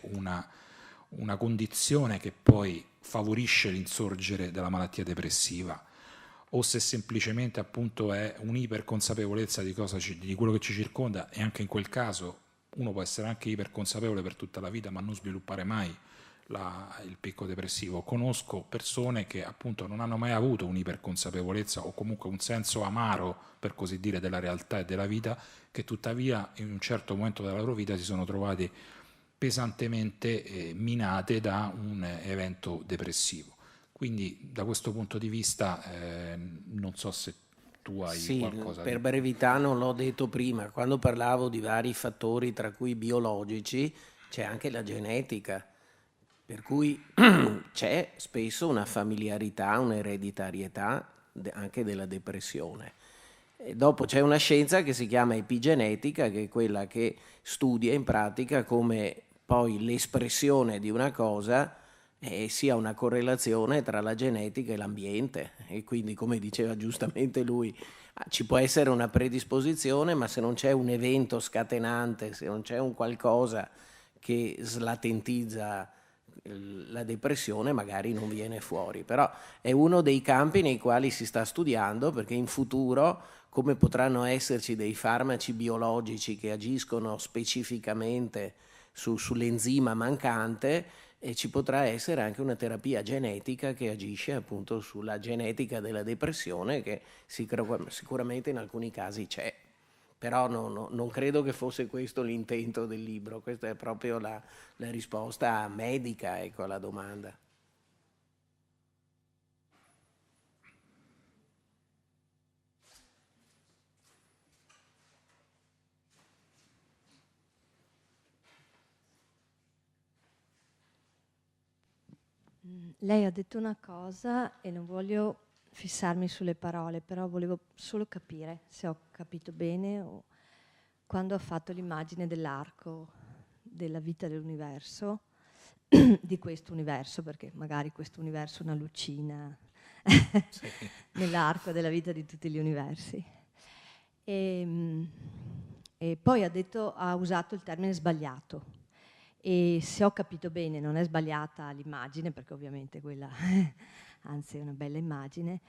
una condizione che poi favorisce l'insorgere della malattia depressiva o se semplicemente appunto è un'iperconsapevolezza di quello che ci circonda, e anche in quel caso uno può essere anche iperconsapevole per tutta la vita ma non sviluppare mai il picco depressivo. Conosco persone che appunto non hanno mai avuto un'iperconsapevolezza o comunque un senso amaro, per così dire, della realtà e della vita, che tuttavia in un certo momento della loro vita si sono trovati pesantemente minate da un evento depressivo. Quindi da questo punto di vista non so se tu hai qualcosa per brevità non l'ho detto prima, quando parlavo di vari fattori tra cui biologici c'è anche la genetica, per cui c'è spesso una familiarità, un'ereditarietà anche della depressione. E dopo c'è una scienza che si chiama epigenetica, che è quella che studia in pratica come poi l'espressione di una cosa sia una correlazione tra la genetica e l'ambiente, e quindi, come diceva giustamente lui, ci può essere una predisposizione, ma se non c'è un evento scatenante, se non c'è un qualcosa che slatentizza la depressione magari non viene fuori, però è uno dei campi nei quali si sta studiando, perché in futuro, come potranno esserci dei farmaci biologici che agiscono specificamente sull'enzima mancante, e ci potrà essere anche una terapia genetica che agisce appunto sulla genetica della depressione, che sicuramente in alcuni casi c'è. Però non credo che fosse questo l'intento del libro, questa è proprio la risposta medica, ecco, alla domanda. Lei ha detto una cosa e non voglio fissarmi sulle parole, però volevo solo capire se ho capito bene o quando ha fatto l'immagine dell'arco della vita dell'universo, di questo universo, perché magari questo universo è una lucina sì. Nell'arco della vita di tutti gli universi. E poi ha usato il termine sbagliato. E se ho capito bene, non è sbagliata l'immagine, perché ovviamente quella, anzi è una bella immagine,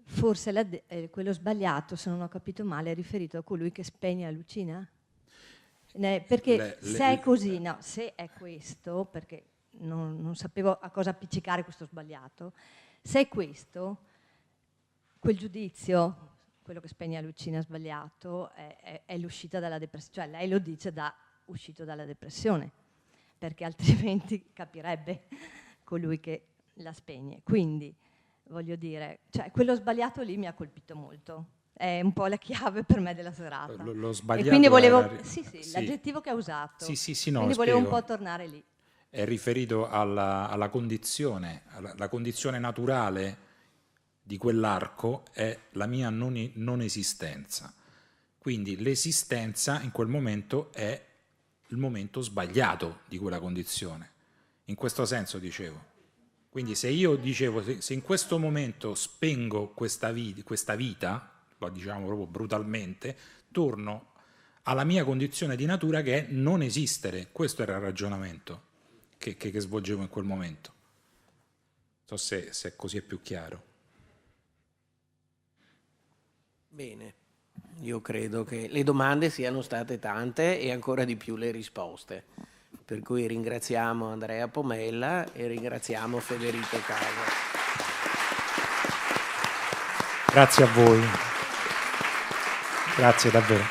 forse quello sbagliato, se non ho capito male, è riferito a colui che spegne la lucina? Perché se è così, no, se è questo, perché non sapevo a cosa appiccicare questo sbagliato, se è questo, quel giudizio, quello che spegne la lucina sbagliato, è l'uscita dalla depressione, cioè lei lo dice da uscito dalla depressione, perché altrimenti capirebbe colui che la spegne. Quindi, voglio dire, cioè, quello sbagliato lì mi ha colpito molto. È un po' la chiave per me della serata. Lo sbagliato e quindi volevo... era... Sì, sì, l'aggettivo che ha usato. Sì, no, quindi volevo un po' tornare lì. È riferito alla condizione, la condizione naturale di quell'arco è la mia non esistenza. Quindi l'esistenza in quel momento è il momento sbagliato di quella condizione. In questo senso dicevo. Quindi se io dicevo, se in questo momento spengo questa vita, lo diciamo proprio brutalmente, torno alla mia condizione di natura che è non esistere. Questo era il ragionamento che svolgevo in quel momento. Non so se così è più chiaro. Bene. Io credo che le domande siano state tante e ancora di più le risposte. Per cui ringraziamo Andrea Pomella e ringraziamo Federico Casa. Grazie a voi. Grazie davvero.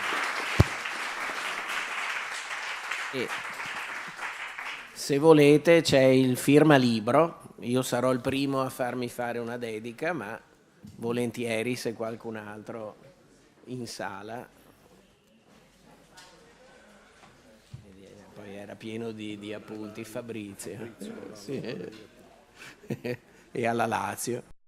E se volete c'è il firma libro, io sarò il primo a farmi fare una dedica, ma volentieri se qualcun altro in sala. Poi era pieno di appunti Fabrizio. Sì. E alla Lazio.